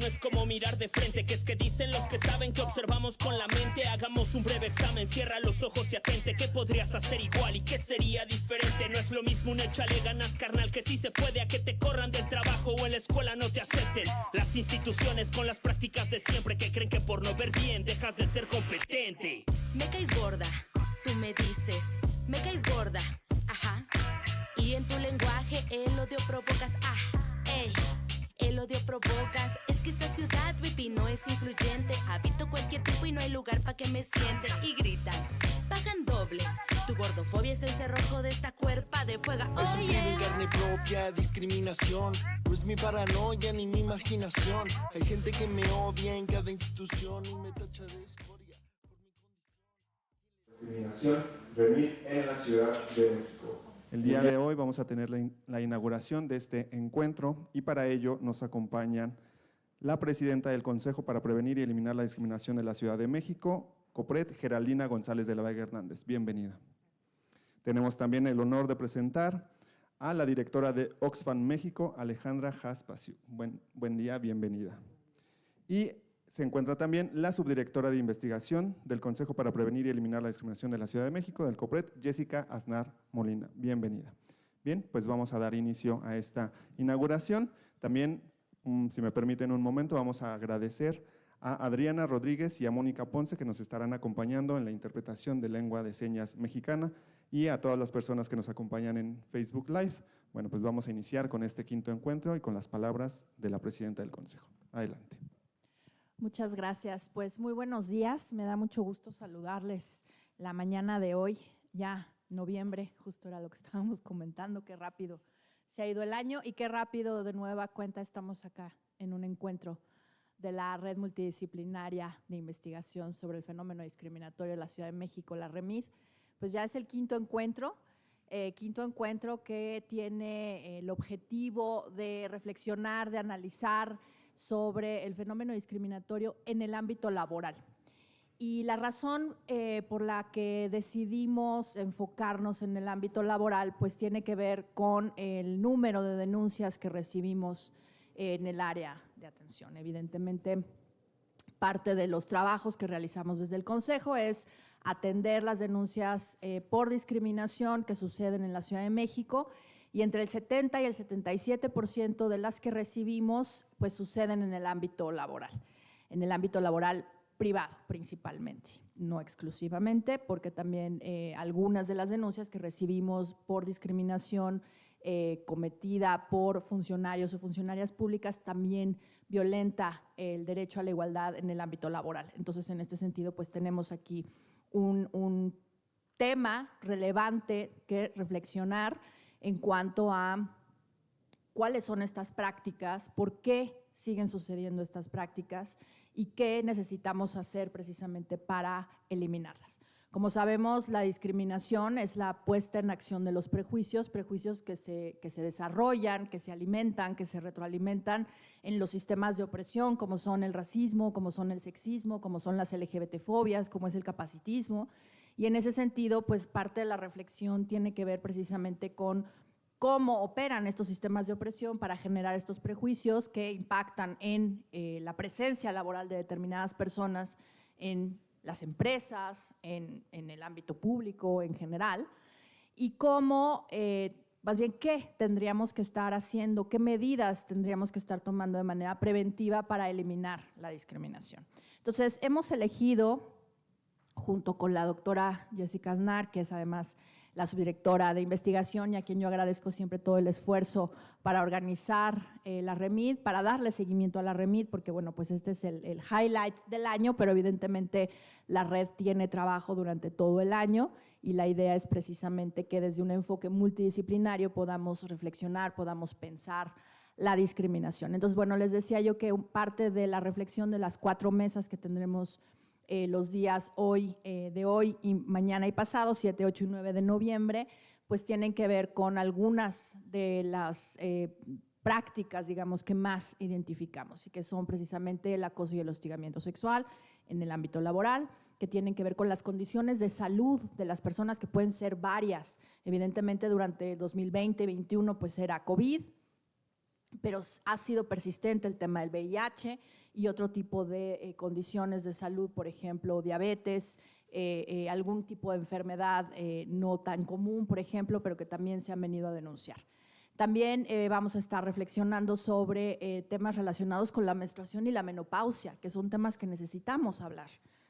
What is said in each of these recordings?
es como mirar de frente, que es que dicen los que saben que observamos con la mente. Hagamos un breve examen, cierra los ojos y atente. ¿Qué podrías hacer igual y qué sería diferente? No es lo mismo un échale ganas, carnal, que sí se puede, a que te corran del trabajo o en la escuela no te acepten. Las instituciones con las prácticas de siempre, que creen que por no ver bien dejas de ser competente. Me caes gorda, tú me dices, me caes gorda, ajá. Y en tu lenguaje el odio provocas, ey. El odio provocas, es que esta ciudad, baby, no es incluyente. Habito cualquier tipo y no hay lugar pa' que me siente. Y gritan, pagan doble. Tu gordofobia es el cerrojo de esta cuerpa de fuego. He sufrido en carne propia discriminación. No es mi paranoia ni mi imaginación. Hay gente que me odia en cada institución y me tacha de escoria por mi condición. Discriminación, REMIT en la Ciudad de México. El día de hoy vamos a tener la inauguración de este encuentro y para ello nos acompañan la presidenta del Consejo para Prevenir y Eliminar la Discriminación de la Ciudad de México, COPRED, Geraldina González de la Vega Hernández. Bienvenida. Tenemos también el honor de presentar a la directora de Oxfam México, Alejandra Jaspasiu. Buen día, bienvenida. Y se encuentra también la subdirectora de investigación del Consejo para Prevenir y Eliminar la Discriminación de la Ciudad de México, del COPRED, Jessica Aznar Molina. Bienvenida. Bien, pues vamos a dar inicio a esta inauguración. También, si me permiten un momento, vamos a agradecer a Adriana Rodríguez y a Mónica Ponce, que nos estarán acompañando en la interpretación de lengua de señas mexicana, y a todas las personas que nos acompañan en Facebook Live. Bueno, pues vamos a iniciar con este quinto encuentro y con las palabras de la presidenta del Consejo. Adelante. Muchas gracias. Pues muy buenos días. Me da mucho gusto saludarles la mañana de hoy, ya noviembre, justo era lo que estábamos comentando, qué rápido se ha ido el año y qué rápido de nueva cuenta estamos acá en un encuentro de la Red Multidisciplinaria de Investigación sobre el Fenómeno Discriminatorio de la Ciudad de México, la REMID. Pues ya es el quinto encuentro que tiene el objetivo de reflexionar, de analizar sobre el fenómeno discriminatorio en el ámbito laboral. Y la razón por la que decidimos enfocarnos en el ámbito laboral pues tiene que ver con el número de denuncias que recibimos en el área de atención. Evidentemente, parte de los trabajos que realizamos desde el Consejo es atender las denuncias por discriminación que suceden en la Ciudad de México, y entre el 70 y el 77% de las que recibimos pues suceden en el ámbito laboral privado principalmente, no exclusivamente, porque también algunas de las denuncias que recibimos por discriminación cometida por funcionarios o funcionarias públicas también violenta el derecho a la igualdad en el ámbito laboral. Entonces, en este sentido, pues tenemos aquí un tema relevante que reflexionar en cuanto a cuáles son estas prácticas, por qué siguen sucediendo estas prácticas y qué necesitamos hacer precisamente para eliminarlas. Como sabemos, la discriminación es la puesta en acción de los prejuicios que se desarrollan, que se alimentan, que se retroalimentan en los sistemas de opresión, como son el racismo, como son el sexismo, como son las LGBT-fobias, como es el capacitismo. Y en ese sentido, pues parte de la reflexión tiene que ver precisamente con cómo operan estos sistemas de opresión para generar estos prejuicios que impactan en la presencia laboral de determinadas personas en las empresas, en el ámbito público en general, y cómo, más bien, qué tendríamos que estar haciendo, qué medidas tendríamos que estar tomando de manera preventiva para eliminar la discriminación. Entonces, hemos elegido, junto con la doctora Jessica Aznar, que es además la subdirectora de investigación y a quien yo agradezco siempre todo el esfuerzo para organizar la REMID, para darle seguimiento a la REMID, porque bueno, pues este es el highlight del año, pero evidentemente la red tiene trabajo durante todo el año y la idea es precisamente que desde un enfoque multidisciplinario podamos reflexionar, podamos pensar la discriminación. Entonces, bueno, les decía yo que parte de la reflexión de las 4 mesas que tendremos los días de hoy y mañana y pasado, 7, 8 y 9 de noviembre, pues tienen que ver con algunas de las prácticas, digamos, que más identificamos y que son precisamente el acoso y el hostigamiento sexual en el ámbito laboral, que tienen que ver con las condiciones de salud de las personas, que pueden ser varias. Evidentemente, durante 2020 y 2021 pues era COVID, pero ha sido persistente el tema del VIH y otro tipo de condiciones de salud, por ejemplo, diabetes, algún tipo de enfermedad no tan común, por ejemplo, pero que también se han venido a denunciar. También vamos a estar reflexionando sobre temas relacionados con la menstruación y la menopausia, que son temas que necesitamos hablar.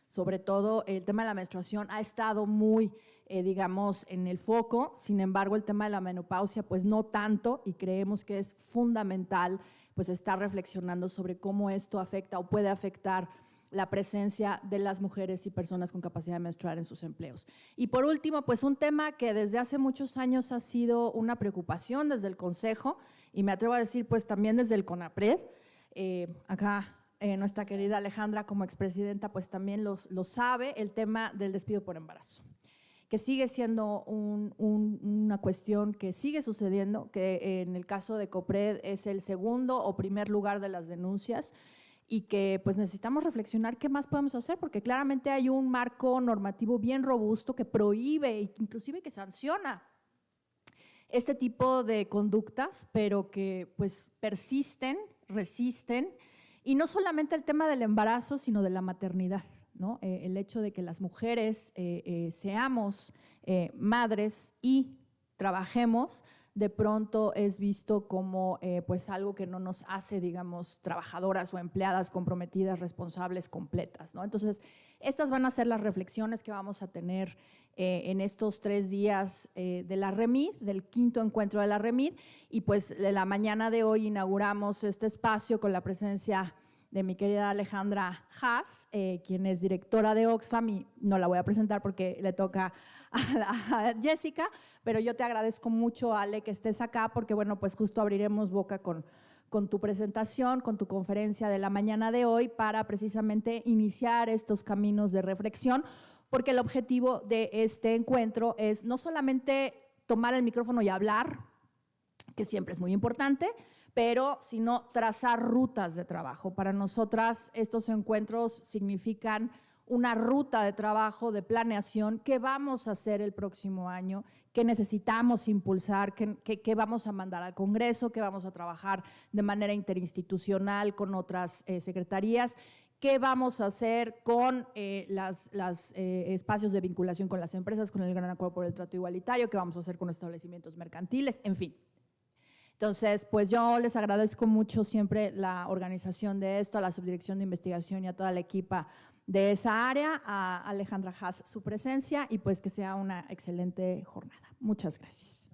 Sobre todo el tema de la menstruación ha estado muy, digamos, en el foco, sin embargo el tema de la menopausia pues no tanto, y creemos que es fundamental pues estar reflexionando sobre cómo esto afecta o puede afectar la presencia de las mujeres y personas con capacidad de menstruar en sus empleos. Y por último, pues un tema que desde hace muchos años ha sido una preocupación desde el Consejo, y me atrevo a decir pues también desde el CONAPRED, acá nuestra querida Alejandra como expresidenta pues también lo sabe, el tema del despido por embarazo, que sigue siendo una cuestión que sigue sucediendo, que en el caso de COPRED es el segundo o primer lugar de las denuncias, y que pues necesitamos reflexionar qué más podemos hacer, porque claramente hay un marco normativo bien robusto que prohíbe, inclusive que sanciona este tipo de conductas, pero que pues persisten, resisten, y no solamente el tema del embarazo, sino de la maternidad, ¿no? El hecho de que las mujeres seamos madres y trabajemos, de pronto es visto como pues algo que no nos hace, digamos, trabajadoras o empleadas comprometidas, responsables, completas, ¿no? Entonces, estas van a ser las reflexiones que vamos a tener en estos 3 días de la REMID, del 5º encuentro de la REMID, y pues la mañana de hoy inauguramos este espacio con la presencia de mi querida Alejandra Haas, quien es directora de Oxfam, y no la voy a presentar porque le toca a Jessica, pero yo te agradezco mucho, Ale, que estés acá, porque bueno, pues justo abriremos boca con tu presentación, con tu conferencia de la mañana de hoy, para precisamente iniciar estos caminos de reflexión, porque el objetivo de este encuentro es no solamente tomar el micrófono y hablar, que siempre es muy importante, pero sino trazar rutas de trabajo. Para nosotras estos encuentros significan una ruta de trabajo, de planeación, qué vamos a hacer el próximo año, qué necesitamos impulsar, qué vamos a mandar al Congreso, qué vamos a trabajar de manera interinstitucional con otras secretarías, qué vamos a hacer con los espacios de vinculación con las empresas, con el Gran Acuerdo por el Trato Igualitario, qué vamos a hacer con los establecimientos mercantiles, en fin. Entonces, pues yo les agradezco mucho siempre la organización de esto, a la Subdirección de Investigación y a toda la equipa de esa área, a Alejandra Haas su presencia, y pues que sea una excelente jornada. Muchas gracias.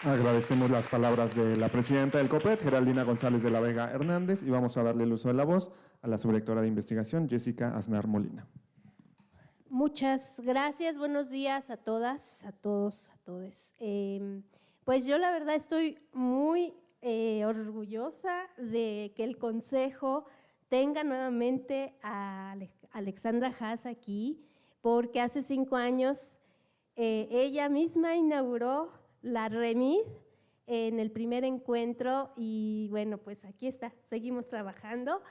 Agradecemos las palabras de la presidenta del COPRED, Geraldina González de la Vega Hernández, y vamos a darle el uso de la voz a la subdirectora de investigación, Jessica Aznar Molina. Muchas gracias, buenos días a todas, a todos, a todes. Pues yo la verdad estoy muy orgullosa de que el Consejo tenga nuevamente a Alexandra Haas aquí, porque hace 5 años ella misma inauguró la REMID en el primer encuentro, y bueno, pues aquí está, seguimos trabajando.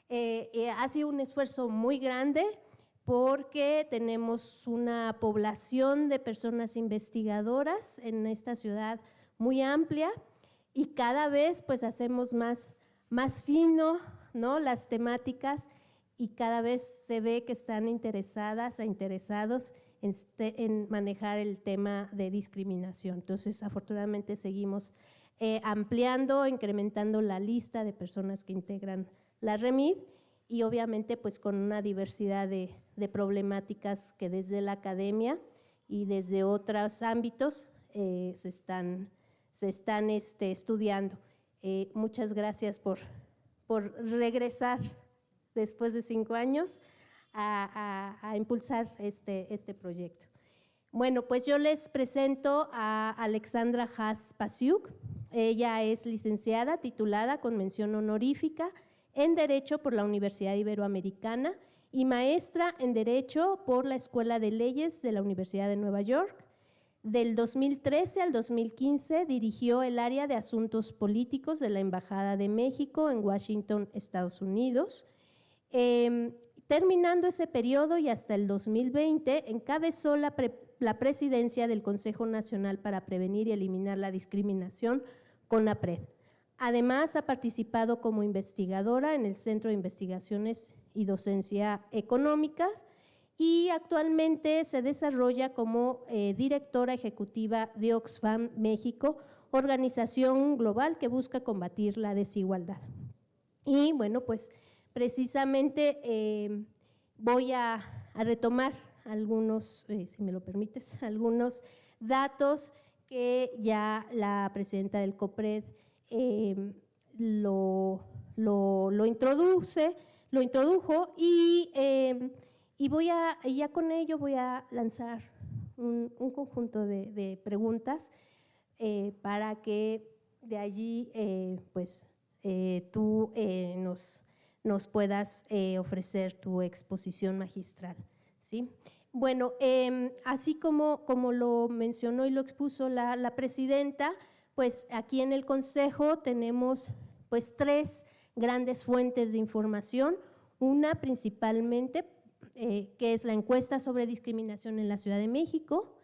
Ha sido un esfuerzo muy grande, porque tenemos una población de personas investigadoras en esta ciudad muy amplia, y cada vez pues hacemos más fino, ¿no?, las temáticas, y cada vez se ve que están interesados en manejar el tema de discriminación. Entonces, afortunadamente seguimos ampliando, incrementando la lista de personas que integran la REMID, y obviamente pues con una diversidad de problemáticas que desde la academia y desde otros ámbitos se están estudiando. Muchas gracias por regresar después de 5 años a impulsar este proyecto. Bueno, pues yo les presento a Alexandra Haas Pasiuk. Ella es licenciada titulada con mención honorífica en Derecho por la Universidad Iberoamericana y maestra en Derecho por la Escuela de Leyes de la Universidad de Nueva York. Del 2013 al 2015 dirigió el área de Asuntos Políticos de la Embajada de México en Washington, Estados Unidos. Terminando ese periodo y hasta el 2020, encabezó la presidencia del Consejo Nacional para Prevenir y Eliminar la Discriminación CONAPRED. Además, ha participado como investigadora en el Centro de Investigaciones y Docencia Económicas y actualmente se desarrolla como directora ejecutiva de Oxfam México, organización global que busca combatir la desigualdad. Y bueno, pues precisamente voy a retomar algunos, si me lo permites, algunos datos que ya la presidenta del COPRED lo introdujo y ya con ello voy a lanzar un conjunto de preguntas para que de allí tú nos puedas ofrecer tu exposición magistral, ¿sí? Bueno, así como lo mencionó y lo expuso la presidenta, pues aquí en el Consejo tenemos pues 3 grandes fuentes de información, una principalmente que es la encuesta sobre discriminación en la Ciudad de México,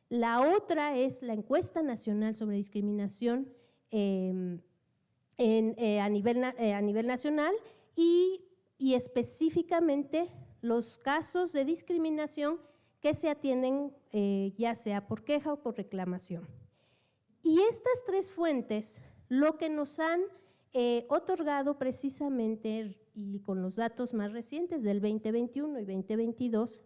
la otra es la encuesta nacional sobre discriminación a nivel nacional y específicamente los casos de discriminación que se atienden ya sea por queja o por reclamación. Y estas 3 fuentes lo que nos han otorgado precisamente, y con los datos más recientes del 2021 y 2022,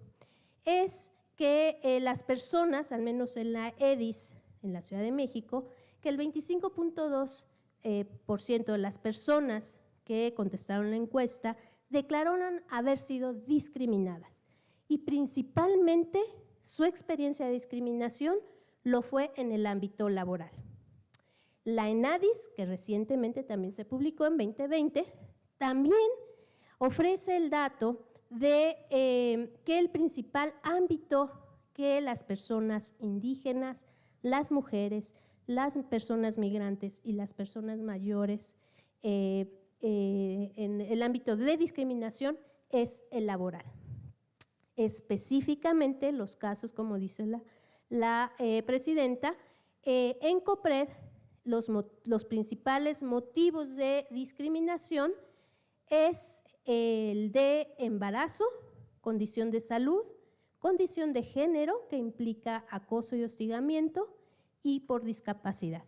es que las personas, al menos en la EDIS, en la Ciudad de México, que el 25.2% de las personas que contestaron la encuesta declararon haber sido discriminadas y principalmente su experiencia de discriminación lo fue en el ámbito laboral. La ENADIS, que recientemente también se publicó en 2020, también ofrece el dato de que el principal ámbito que las personas indígenas, las mujeres, las personas migrantes y las personas mayores en el ámbito de discriminación es el laboral. Específicamente los casos, como dice la presidenta, en COPRED los principales motivos de discriminación es el de embarazo, condición de salud, condición de género que implica acoso y hostigamiento y por discapacidad.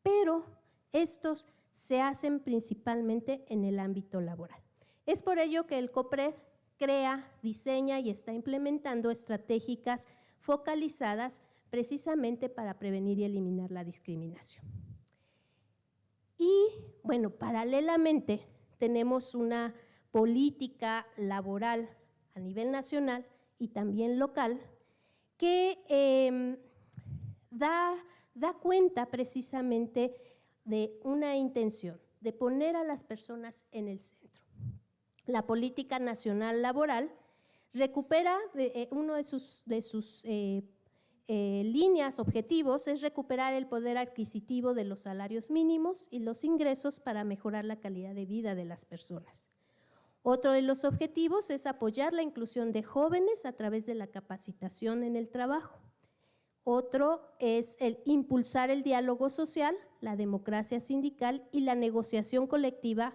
Pero estos se hacen principalmente en el ámbito laboral. Es por ello que el COPRED crea, diseña y está implementando estratégicas focalizadas precisamente para prevenir y eliminar la discriminación. Y bueno, paralelamente tenemos una política laboral a nivel nacional y también local que da cuenta precisamente de una intención de poner a las personas en el centro. La política nacional laboral recupera, uno de sus líneas, objetivos, es recuperar el poder adquisitivo de los salarios mínimos y los ingresos para mejorar la calidad de vida de las personas. Otro de los objetivos es apoyar la inclusión de jóvenes a través de la capacitación en el trabajo. Otro es el impulsar el diálogo social, la democracia sindical y la negociación colectiva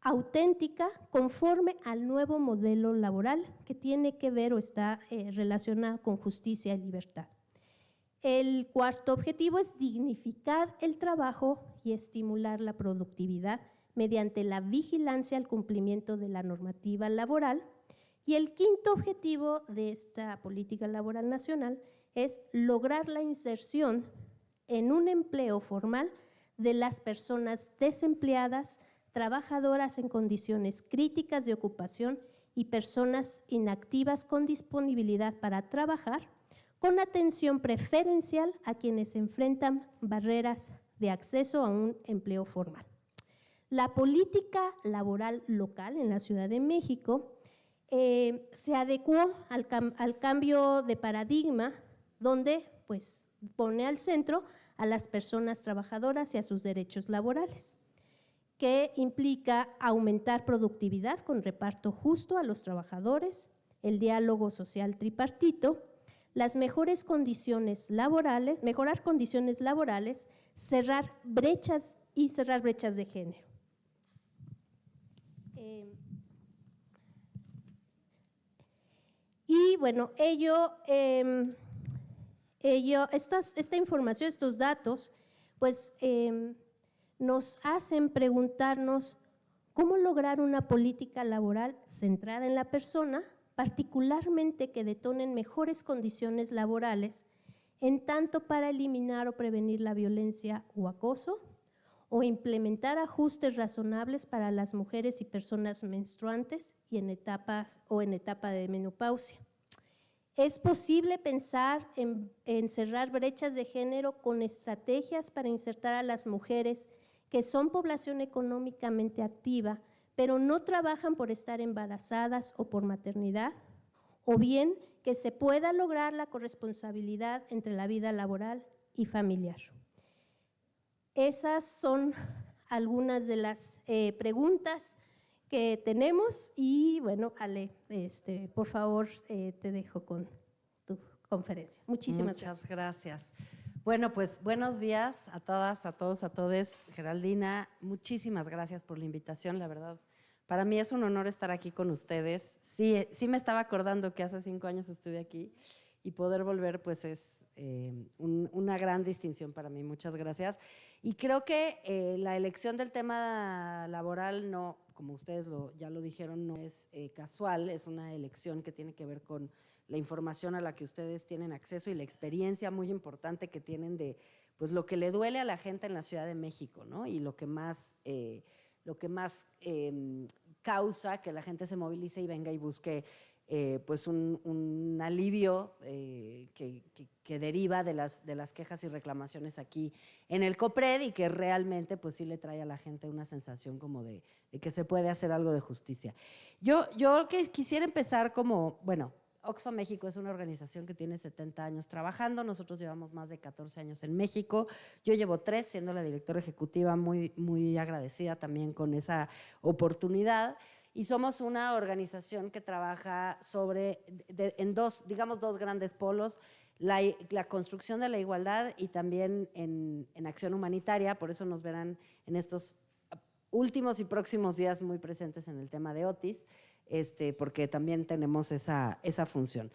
auténtica conforme al nuevo modelo laboral que tiene que ver o está relacionado con justicia y libertad. El cuarto objetivo es dignificar el trabajo y estimular la productividad mediante la vigilancia al cumplimiento de la normativa laboral. Y el quinto objetivo de esta política laboral nacional es lograr la inserción en un empleo formal de las personas desempleadas, trabajadoras en condiciones críticas de ocupación y personas inactivas con disponibilidad para trabajar, con atención preferencial a quienes enfrentan barreras de acceso a un empleo formal. La política laboral local en la Ciudad de México se adecuó al cambio de paradigma donde pues, pone al centro a las personas trabajadoras y a sus derechos laborales, que implica aumentar productividad con reparto justo a los trabajadores, el diálogo social tripartito, las mejores condiciones laborales, mejorar condiciones laborales, cerrar brechas de género. Y bueno, esta información, estos datos, pues nos hacen preguntarnos cómo lograr una política laboral centrada en la persona, particularmente que detonen mejores condiciones laborales, en tanto para eliminar o prevenir la violencia o acoso, o implementar ajustes razonables para las mujeres y personas menstruantes y en etapa de menopausia. Es posible pensar en cerrar brechas de género con estrategias para insertar a las mujeres que son población económicamente activa, pero no trabajan por estar embarazadas o por maternidad, o bien que se pueda lograr la corresponsabilidad entre la vida laboral y familiar. Esas son algunas de las preguntas que tenemos y bueno, Ale, por favor, te dejo con tu conferencia. Muchísimas gracias. Muchas gracias. Bueno, pues buenos días a todas, a todos, a todes. Geraldina, muchísimas gracias por la invitación, la verdad. Para mí es un honor estar aquí con ustedes. Sí me estaba acordando que hace 5 años estuve aquí y poder volver pues es una gran distinción para mí. Muchas gracias. Y creo que la elección del tema laboral no, como ustedes ya lo dijeron, no es casual, es una elección que tiene que ver con la información a la que ustedes tienen acceso y la experiencia muy importante que tienen de pues, lo que le duele a la gente en la Ciudad de México, ¿no? Y lo que más causa que la gente se movilice y venga y busque pues un alivio que deriva de las quejas y reclamaciones aquí en el COPRED y que realmente pues sí le trae a la gente una sensación como de que se puede hacer algo de justicia. Yo quisiera empezar como, bueno, Oxxo México es una organización que tiene 70 años trabajando, nosotros llevamos más de 14 años en México, yo llevo 3 siendo la directora ejecutiva, muy agradecida también con esa oportunidad. Y somos una organización que trabaja en dos grandes polos, la construcción de la igualdad y también en acción humanitaria, por eso nos verán en estos últimos y próximos días muy presentes en el tema de Otis, porque también tenemos esa función.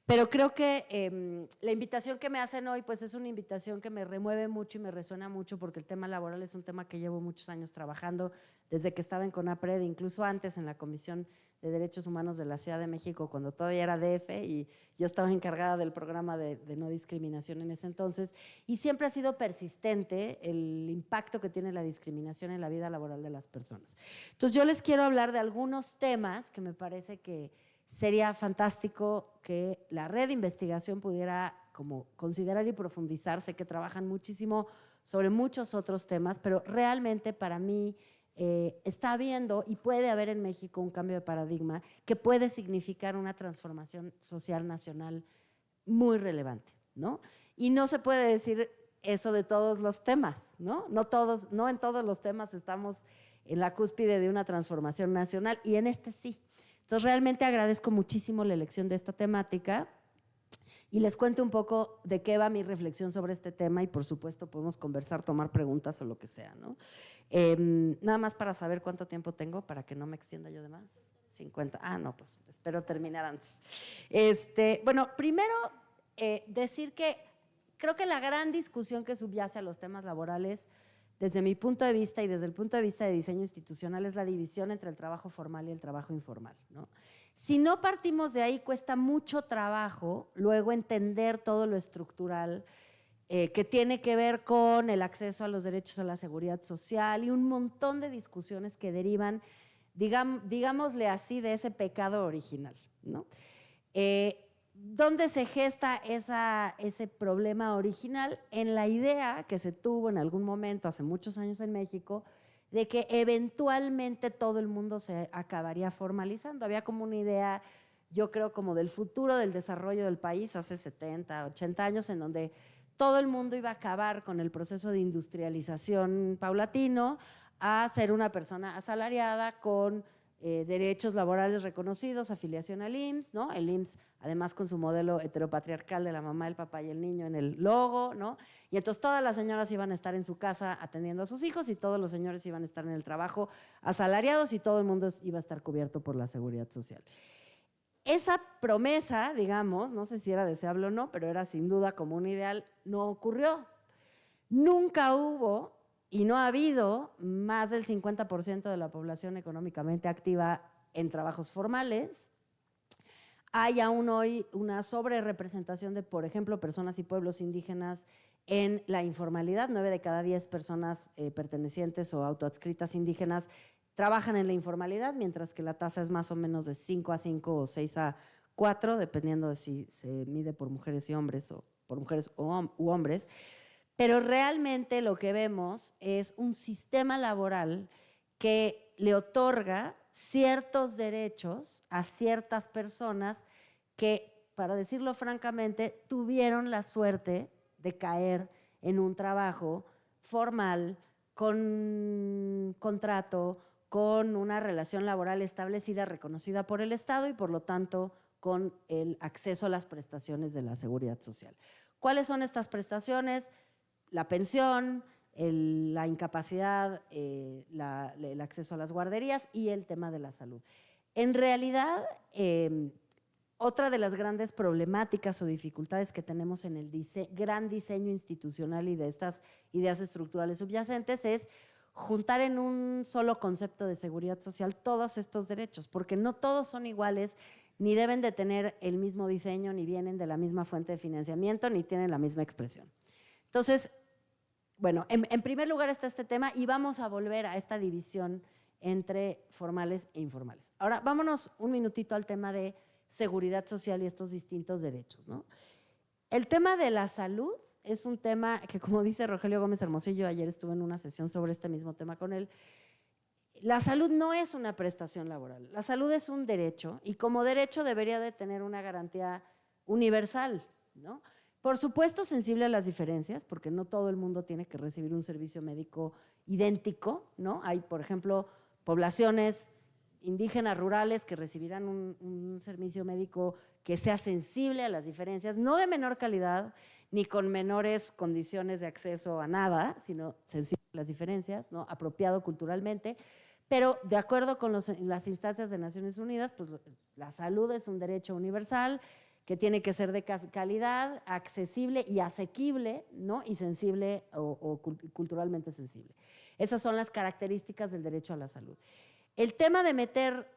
Pero creo que la invitación que me hacen hoy pues es una invitación que me remueve mucho y me resuena mucho porque el tema laboral es un tema que llevo muchos años trabajando desde que estaba en CONAPRED, incluso antes en la Comisión de Derechos Humanos de la Ciudad de México, cuando todavía era DF y yo estaba encargada del programa de no discriminación en ese entonces, y siempre ha sido persistente el impacto que tiene la discriminación en la vida laboral de las personas. Entonces yo les quiero hablar de algunos temas que me parece que sería fantástico que la red de investigación pudiera como considerar y profundizar. Sé que trabajan muchísimo sobre muchos otros temas, pero realmente para mí está habiendo y puede haber en México un cambio de paradigma que puede significar una transformación social nacional muy relevante, ¿no? Y no se puede decir eso de todos los temas, ¿no? No en todos los temas estamos en la cúspide de una transformación nacional y en este sí. Entonces, realmente agradezco muchísimo la elección de esta temática y les cuento un poco de qué va mi reflexión sobre este tema y, por supuesto, podemos conversar, tomar preguntas o lo que sea, ¿no? Nada más para saber cuánto tiempo tengo para que no me extienda yo de más. 50. No, pues espero terminar antes. Bueno, primero decir que creo que la gran discusión que subyace a los temas laborales desde mi punto de vista y desde el punto de vista de diseño institucional es la división entre el trabajo formal y el trabajo informal, ¿no? Si no partimos de ahí, cuesta mucho trabajo luego entender todo lo estructural que tiene que ver con el acceso a los derechos a la seguridad social y un montón de discusiones que derivan, digámosle así, de ese pecado original, ¿no? ¿Dónde se gesta ese problema original? En la idea que se tuvo en algún momento, hace muchos años en México, de que eventualmente todo el mundo se acabaría formalizando. Había como una idea, yo creo, como del futuro del desarrollo del país hace 70, 80 años, en donde todo el mundo iba a acabar con el proceso de industrialización paulatino a ser una persona asalariada con derechos laborales reconocidos, afiliación al IMSS, ¿no? El IMSS, además, con su modelo heteropatriarcal de la mamá, el papá y el niño en el logo, ¿no? Y entonces todas las señoras iban a estar en su casa atendiendo a sus hijos y todos los señores iban a estar en el trabajo asalariados y todo el mundo iba a estar cubierto por la seguridad social. Esa promesa, digamos, no sé si era deseable o no, pero era sin duda como un ideal, no ocurrió. Nunca hubo y no ha habido más del 50% de la población económicamente activa en trabajos formales. Hay aún hoy una sobrerepresentación de, por ejemplo, personas y pueblos indígenas en la informalidad. 9 de cada 10 personas pertenecientes o autoadscritas indígenas trabajan en la informalidad, mientras que la tasa es más o menos de 5 a 5 o 6 a 4, dependiendo de si se mide por mujeres y hombres o por mujeres u hombres. Pero realmente lo que vemos es un sistema laboral que le otorga ciertos derechos a ciertas personas que, para decirlo francamente, tuvieron la suerte de caer en un trabajo formal, con contrato, con una relación laboral establecida, reconocida por el Estado y, por lo tanto, con el acceso a las prestaciones de la seguridad social. ¿Cuáles son estas prestaciones? La pensión, la incapacidad, el acceso a las guarderías y el tema de la salud. En realidad, otra de las grandes problemáticas o dificultades que tenemos en el gran diseño institucional y de estas ideas estructurales subyacentes es juntar en un solo concepto de seguridad social todos estos derechos, porque no todos son iguales, ni deben de tener el mismo diseño, ni vienen de la misma fuente de financiamiento, ni tienen la misma expresión. Entonces, bueno, en primer lugar está este tema y vamos a volver a esta división entre formales e informales. Ahora, vámonos un minutito al tema de seguridad social y estos distintos derechos, ¿no? El tema de la salud es un tema que, como dice Rogelio Gómez Hermosillo, ayer estuve en una sesión sobre este mismo tema con él, la salud no es una prestación laboral, la salud es un derecho y como derecho debería de tener una garantía universal, ¿no? Por supuesto, sensible a las diferencias, porque no todo el mundo tiene que recibir un servicio médico idéntico, ¿no? Hay, por ejemplo, poblaciones indígenas rurales que recibirán un servicio médico que sea sensible a las diferencias, no de menor calidad, ni con menores condiciones de acceso a nada, sino sensible a las diferencias, ¿no? Apropiado culturalmente, pero de acuerdo con las instancias de Naciones Unidas, pues la salud es un derecho universal, que tiene que ser de calidad, accesible y asequible, ¿no? Y sensible o culturalmente sensible. Esas son las características del derecho a la salud. El tema de meter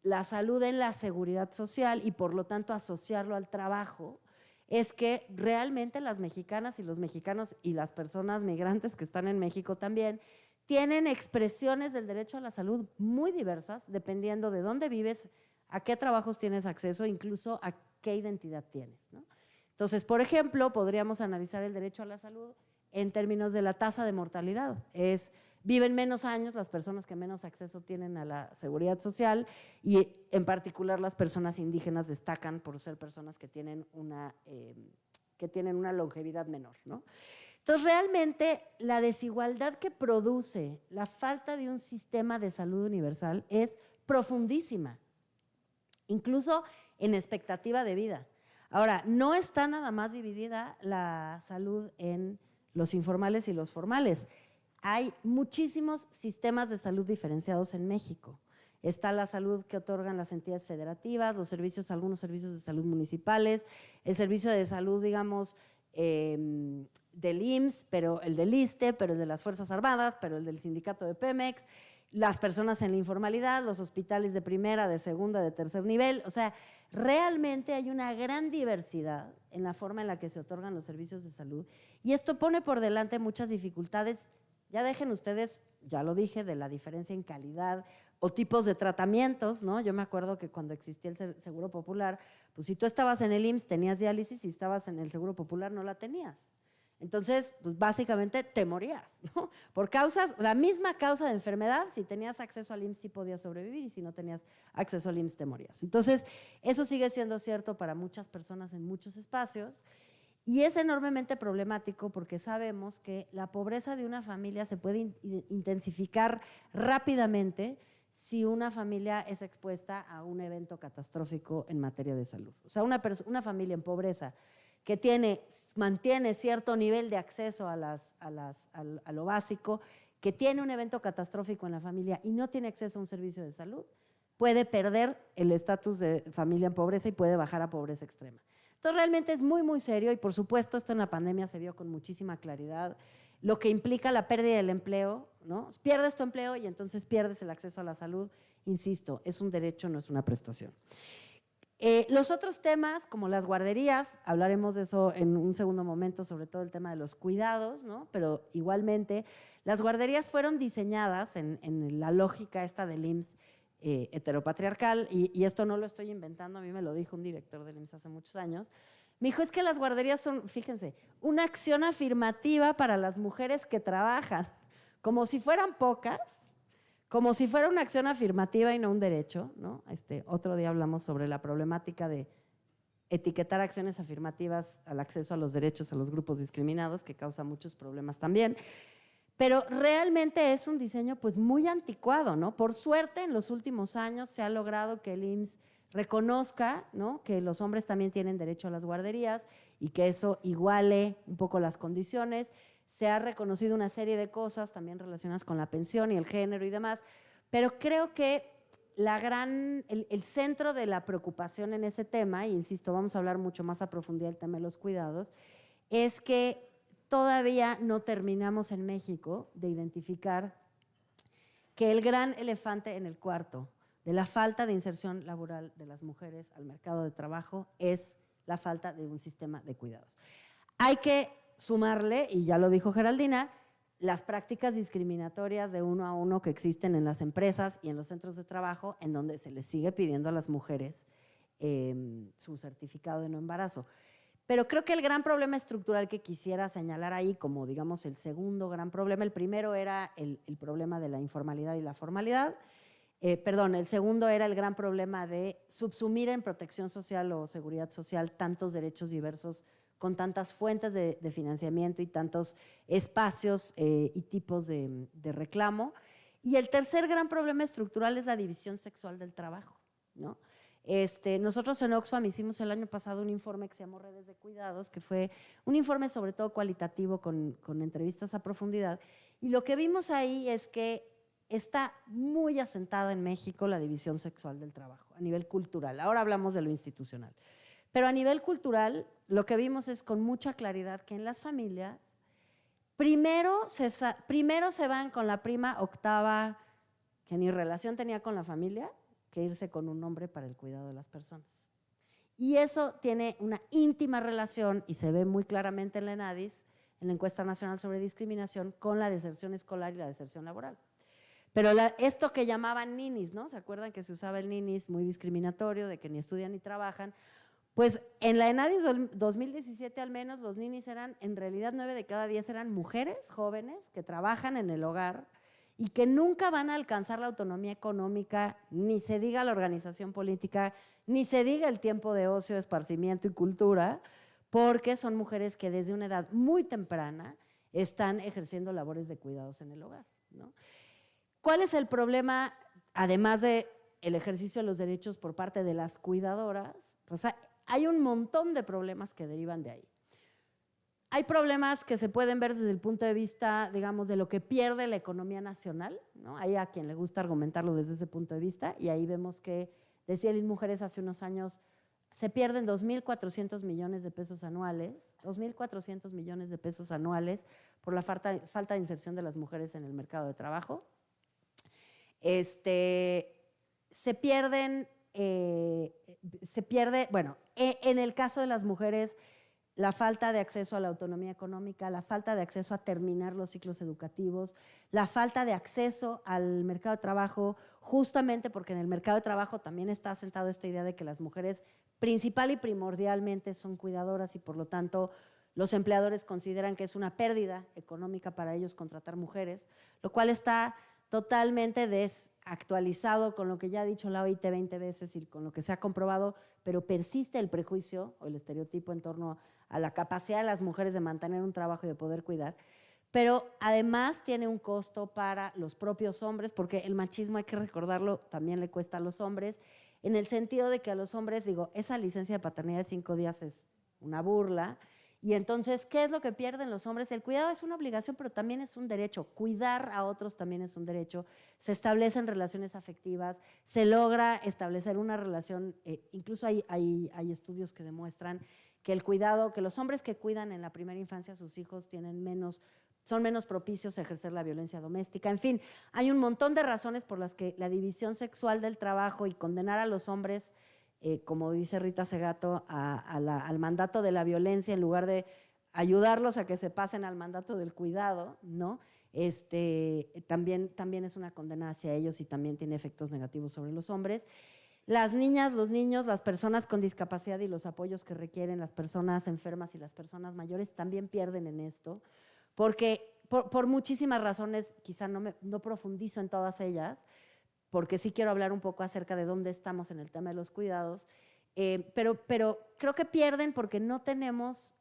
la salud en la seguridad social y por lo tanto asociarlo al trabajo es que realmente las mexicanas y los mexicanos y las personas migrantes que están en México también tienen expresiones del derecho a la salud muy diversas dependiendo de dónde vives, a qué trabajos tienes acceso, incluso a qué identidad tienes, ¿no? Entonces, por ejemplo, podríamos analizar el derecho a la salud en términos de la tasa de mortalidad. Viven menos años las personas que menos acceso tienen a la seguridad social y en particular las personas indígenas destacan por ser personas que tienen una longevidad menor, ¿no? Entonces, realmente la desigualdad que produce la falta de un sistema de salud universal es profundísima, incluso en expectativa de vida. Ahora, no está nada más dividida la salud en los informales y los formales. Hay muchísimos sistemas de salud diferenciados en México. Está la salud que otorgan las entidades federativas, algunos servicios de salud municipales, el servicio de salud, digamos, del IMSS, pero el del ISSSTE, pero el de las Fuerzas Armadas, pero el del sindicato de Pemex, las personas en la informalidad, los hospitales de primera, de segunda, de tercer nivel. O sea, realmente hay una gran diversidad en la forma en la que se otorgan los servicios de salud y esto pone por delante muchas dificultades. Ya dejen ustedes, ya lo dije, de la diferencia en calidad o tipos de tratamientos, ¿no? Yo me acuerdo que cuando existía el Seguro Popular, pues si tú estabas en el IMSS tenías diálisis y estabas en el Seguro Popular no la tenías. Entonces, pues básicamente te morías, ¿no? Por la misma causa de enfermedad, si tenías acceso al IMSS sí podías sobrevivir y si no tenías acceso al IMSS te morías. Entonces, eso sigue siendo cierto para muchas personas en muchos espacios y es enormemente problemático porque sabemos que la pobreza de una familia se puede intensificar rápidamente si una familia es expuesta a un evento catastrófico en materia de salud. O sea, una familia en pobreza que mantiene cierto nivel de acceso a lo básico, que tiene un evento catastrófico en la familia y no tiene acceso a un servicio de salud, puede perder el estatus de familia en pobreza y puede bajar a pobreza extrema. Entonces, realmente es muy, muy serio y, por supuesto, esto en la pandemia se vio con muchísima claridad, lo que implica la pérdida del empleo, ¿no? Pierdes tu empleo y entonces pierdes el acceso a la salud. Insisto, es un derecho, no es una prestación. Los otros temas, como las guarderías, hablaremos de eso en un segundo momento, sobre todo el tema de los cuidados, ¿no? Pero igualmente, las guarderías fueron diseñadas en la lógica esta del IMSS heteropatriarcal, y esto no lo estoy inventando, a mí me lo dijo un director del IMSS hace muchos años. Me dijo, es que las guarderías son, fíjense, una acción afirmativa para las mujeres que trabajan, como si fueran pocas, como si fuera una acción afirmativa y no un derecho, ¿no? Otro día hablamos sobre la problemática de etiquetar acciones afirmativas al acceso a los derechos a los grupos discriminados, que causa muchos problemas también. Pero realmente es un diseño pues muy anticuado, ¿no? Por suerte, en los últimos años se ha logrado que el IMSS reconozca, ¿no?, que los hombres también tienen derecho a las guarderías y que eso iguale un poco las condiciones. Se ha reconocido una serie de cosas también relacionadas con la pensión y el género y demás, pero creo que el centro de la preocupación en ese tema, e insisto, vamos a hablar mucho más a profundidad del tema de los cuidados, es que todavía no terminamos en México de identificar que el gran elefante en el cuarto de la falta de inserción laboral de las mujeres al mercado de trabajo es la falta de un sistema de cuidados. Hay que sumarle, y ya lo dijo Geraldina, las prácticas discriminatorias de uno a uno que existen en las empresas y en los centros de trabajo, en donde se les sigue pidiendo a las mujeres su certificado de no embarazo. Pero creo que el gran problema estructural que quisiera señalar ahí, como digamos el segundo gran problema, el primero era el problema de la informalidad y la formalidad. El segundo era el gran problema de subsumir en protección social o seguridad social tantos derechos diversos con tantas fuentes de financiamiento y tantos espacios y tipos de reclamo. Y el tercer gran problema estructural es la división sexual del trabajo, ¿no? Nosotros en Oxfam hicimos el año pasado un informe que se llamó Redes de Cuidados, que fue un informe sobre todo cualitativo con entrevistas a profundidad, y lo que vimos ahí es que está muy asentada en México la división sexual del trabajo a nivel cultural. Ahora hablamos de lo institucional, pero a nivel cultural lo que vimos es con mucha claridad que en las familias primero se van con la prima octava que ni relación tenía con la familia, que irse con un hombre para el cuidado de las personas. Y eso tiene una íntima relación, y se ve muy claramente en la ENADIS, en la Encuesta Nacional sobre Discriminación, con la deserción escolar y la deserción laboral. Pero esto que llamaban ninis, ¿no? ¿Se acuerdan que se usaba el ninis muy discriminatorio, de que ni estudian ni trabajan? Pues en la ENADIS 2017 al menos los ninis eran, en realidad 9 de cada 10 eran mujeres jóvenes que trabajan en el hogar y que nunca van a alcanzar la autonomía económica, ni se diga la organización política, ni se diga el tiempo de ocio, esparcimiento y cultura, porque son mujeres que desde una edad muy temprana están ejerciendo labores de cuidados en el hogar, ¿no? ¿Cuál es el problema, además del ejercicio de los derechos por parte de las cuidadoras? Pues hay un montón de problemas que derivan de ahí. Hay problemas que se pueden ver desde el punto de vista, digamos, de lo que pierde la economía nacional, ¿no? Hay a quien le gusta argumentarlo desde ese punto de vista, y ahí vemos que, decía el INMujeres hace unos años, se pierden 2.400 millones de pesos anuales, 2.400 millones de pesos anuales por la falta de inserción de las mujeres en el mercado de trabajo. Se pierde, bueno, en el caso de las mujeres, la falta de acceso a la autonomía económica, la falta de acceso a terminar los ciclos educativos, la falta de acceso al mercado de trabajo, justamente porque en el mercado de trabajo también está asentado esta idea de que las mujeres principal y primordialmente son cuidadoras y por lo tanto los empleadores consideran que es una pérdida económica para ellos contratar mujeres, lo cual está totalmente desactualizado con lo que ya ha dicho la OIT 20 veces y con lo que se ha comprobado, pero persiste el prejuicio o el estereotipo en torno a la capacidad de las mujeres de mantener un trabajo y de poder cuidar. pero además tiene un costo para los propios hombres, porque el machismo, hay que recordarlo, también le cuesta a los hombres, en el sentido de que a los hombres, digo, esa licencia de paternidad de 5 días es una burla, y entonces, ¿qué es lo que pierden los hombres? El cuidado es una obligación, pero también es un derecho. Cuidar a otros también es un derecho. Se establecen relaciones afectivas, se logra establecer una relación, incluso hay estudios que demuestran que el cuidado, que los hombres que cuidan en la primera infancia a sus hijos son menos propicios a ejercer la violencia doméstica. En fin, hay un montón de razones por las que la división sexual del trabajo y condenar a los hombres, como dice Rita Segato, al mandato de la violencia en lugar de ayudarlos a que se pasen al mandato del cuidado, ¿no? También es una condena hacia ellos y también tiene efectos negativos sobre los hombres. Las niñas, los niños, las personas con discapacidad y los apoyos que requieren, las personas enfermas y las personas mayores también pierden en esto, porque por muchísimas razones, quizá no profundizo en todas ellas, porque sí quiero hablar un poco acerca de dónde estamos en el tema de los cuidados, pero creo que pierden porque no tenemos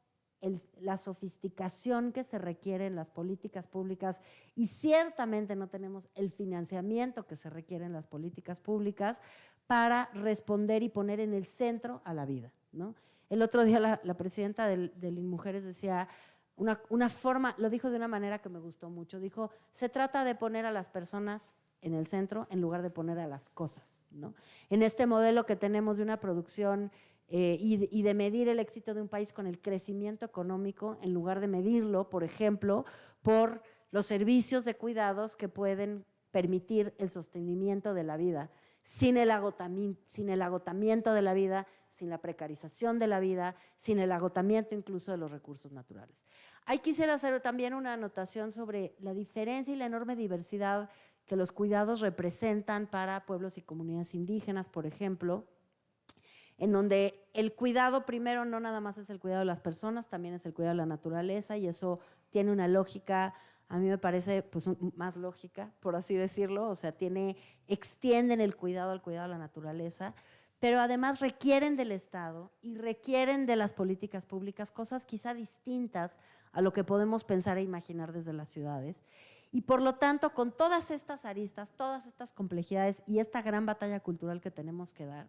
la sofisticación que se requiere en las políticas públicas y ciertamente no tenemos el financiamiento que se requiere en las políticas públicas para responder y poner en el centro a la vida, ¿no? El otro día la presidenta del INMujeres decía una forma, lo dijo de una manera que me gustó mucho, dijo, se trata de poner a las personas en el centro en lugar de poner a las cosas, ¿no? En este modelo que tenemos de una producción y de medir el éxito de un país con el crecimiento económico, en lugar de medirlo, por ejemplo, por los servicios de cuidados que pueden permitir el sostenimiento de la vida, sin el agotamiento de la vida, sin la precarización de la vida, sin el agotamiento incluso de los recursos naturales. Ahí quisiera hacer también una anotación sobre la diferencia y la enorme diversidad que los cuidados representan para pueblos y comunidades indígenas, por ejemplo, en donde el cuidado primero no nada más es el cuidado de las personas, también es el cuidado de la naturaleza y eso tiene una lógica, a mí me parece pues más lógica, por así decirlo, o sea, extienden el cuidado al cuidado de la naturaleza, pero además requieren del Estado y requieren de las políticas públicas cosas quizá distintas a lo que podemos pensar e imaginar desde las ciudades. Y por lo tanto, con todas estas aristas, todas estas complejidades y esta gran batalla cultural que tenemos que dar,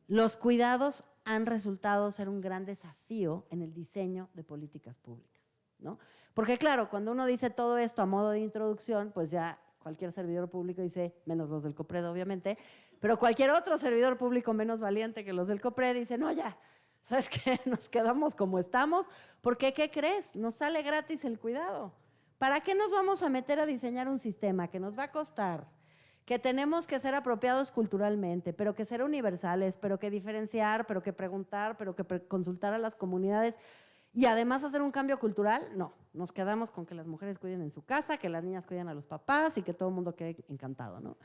los cuidados han resultado ser un gran desafío en el diseño de políticas públicas, ¿no? Porque claro, cuando uno dice todo esto a modo de introducción, pues ya cualquier servidor público dice, menos los del COPRED obviamente, pero cualquier otro servidor público menos valiente que los del COPRED dice, no ya, ¿sabes qué? Nos quedamos como estamos, porque ¿qué crees? Nos sale gratis el cuidado. ¿Para qué nos vamos a meter a diseñar un sistema que nos va a costar, que tenemos que ser apropiados culturalmente, pero que ser universales, pero que diferenciar, pero que preguntar, pero que consultar a las comunidades y además hacer un cambio cultural? No, nos quedamos con que las mujeres cuiden en su casa, que las niñas cuiden a los papás y que todo el mundo quede encantado, ¿no?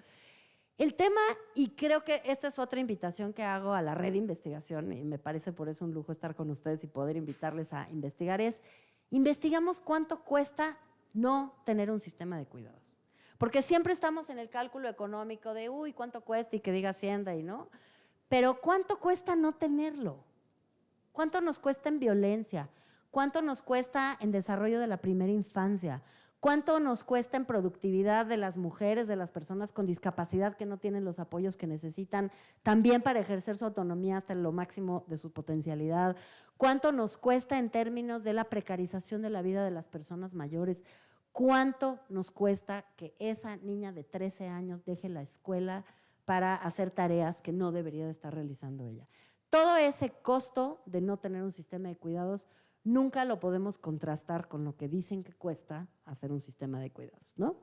El tema, y creo que esta es otra invitación que hago a la red de investigación, y me parece por eso un lujo estar con ustedes y poder invitarles a investigar, es investigamos cuánto cuesta no tener un sistema de cuidados. Porque siempre estamos en el cálculo económico de, uy, ¿cuánto cuesta? Y que diga Hacienda y no. Pero ¿cuánto cuesta no tenerlo? ¿Cuánto nos cuesta en violencia? ¿Cuánto nos cuesta en desarrollo de la primera infancia? ¿Cuánto nos cuesta en productividad de las mujeres, de las personas con discapacidad que no tienen los apoyos que necesitan también para ejercer su autonomía hasta lo máximo de su potencialidad? ¿Cuánto nos cuesta en términos de la precarización de la vida de las personas mayores? ¿Cuánto nos cuesta que esa niña de 13 años deje la escuela para hacer tareas que no debería de estar realizando ella? Todo ese costo de no tener un sistema de cuidados nunca lo podemos contrastar con lo que dicen que cuesta hacer un sistema de cuidados, ¿no?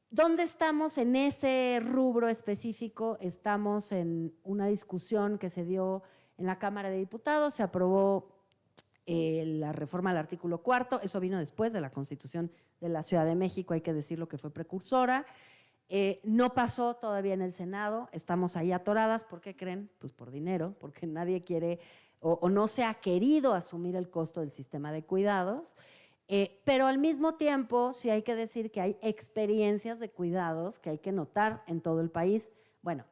¿Dónde estamos en ese rubro específico? Estamos en una discusión que se dio en la Cámara de Diputados, se aprobó la reforma al artículo 4, eso vino después de la Constitución de la Ciudad de México, hay que decirlo que fue precursora, no pasó todavía en el Senado, estamos ahí atoradas, ¿por qué creen? Pues por dinero, porque nadie quiere o no se ha querido asumir el costo del sistema de cuidados, pero al mismo tiempo sí hay que decir que hay experiencias de cuidados que hay que notar en todo el país. Bueno,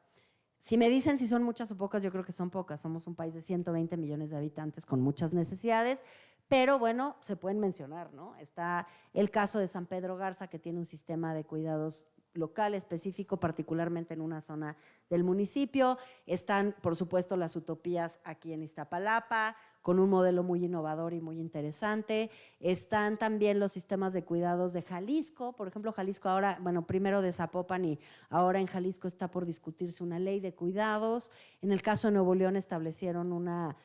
si me dicen si son muchas o pocas, yo creo que son pocas. Somos un país de 120 millones de habitantes con muchas necesidades, Pero bueno, se pueden mencionar, ¿no? Está el caso de San Pedro Garza, que tiene un sistema de cuidados local específico, particularmente en una zona del municipio. Están, por supuesto, las utopías aquí en Iztapalapa, con un modelo muy innovador y muy interesante. Están también los sistemas de cuidados de Jalisco. Por ejemplo, Jalisco ahora, bueno, primero de Zapopan y ahora en Jalisco está por discutirse una ley de cuidados. En el caso de Nuevo León establecieron una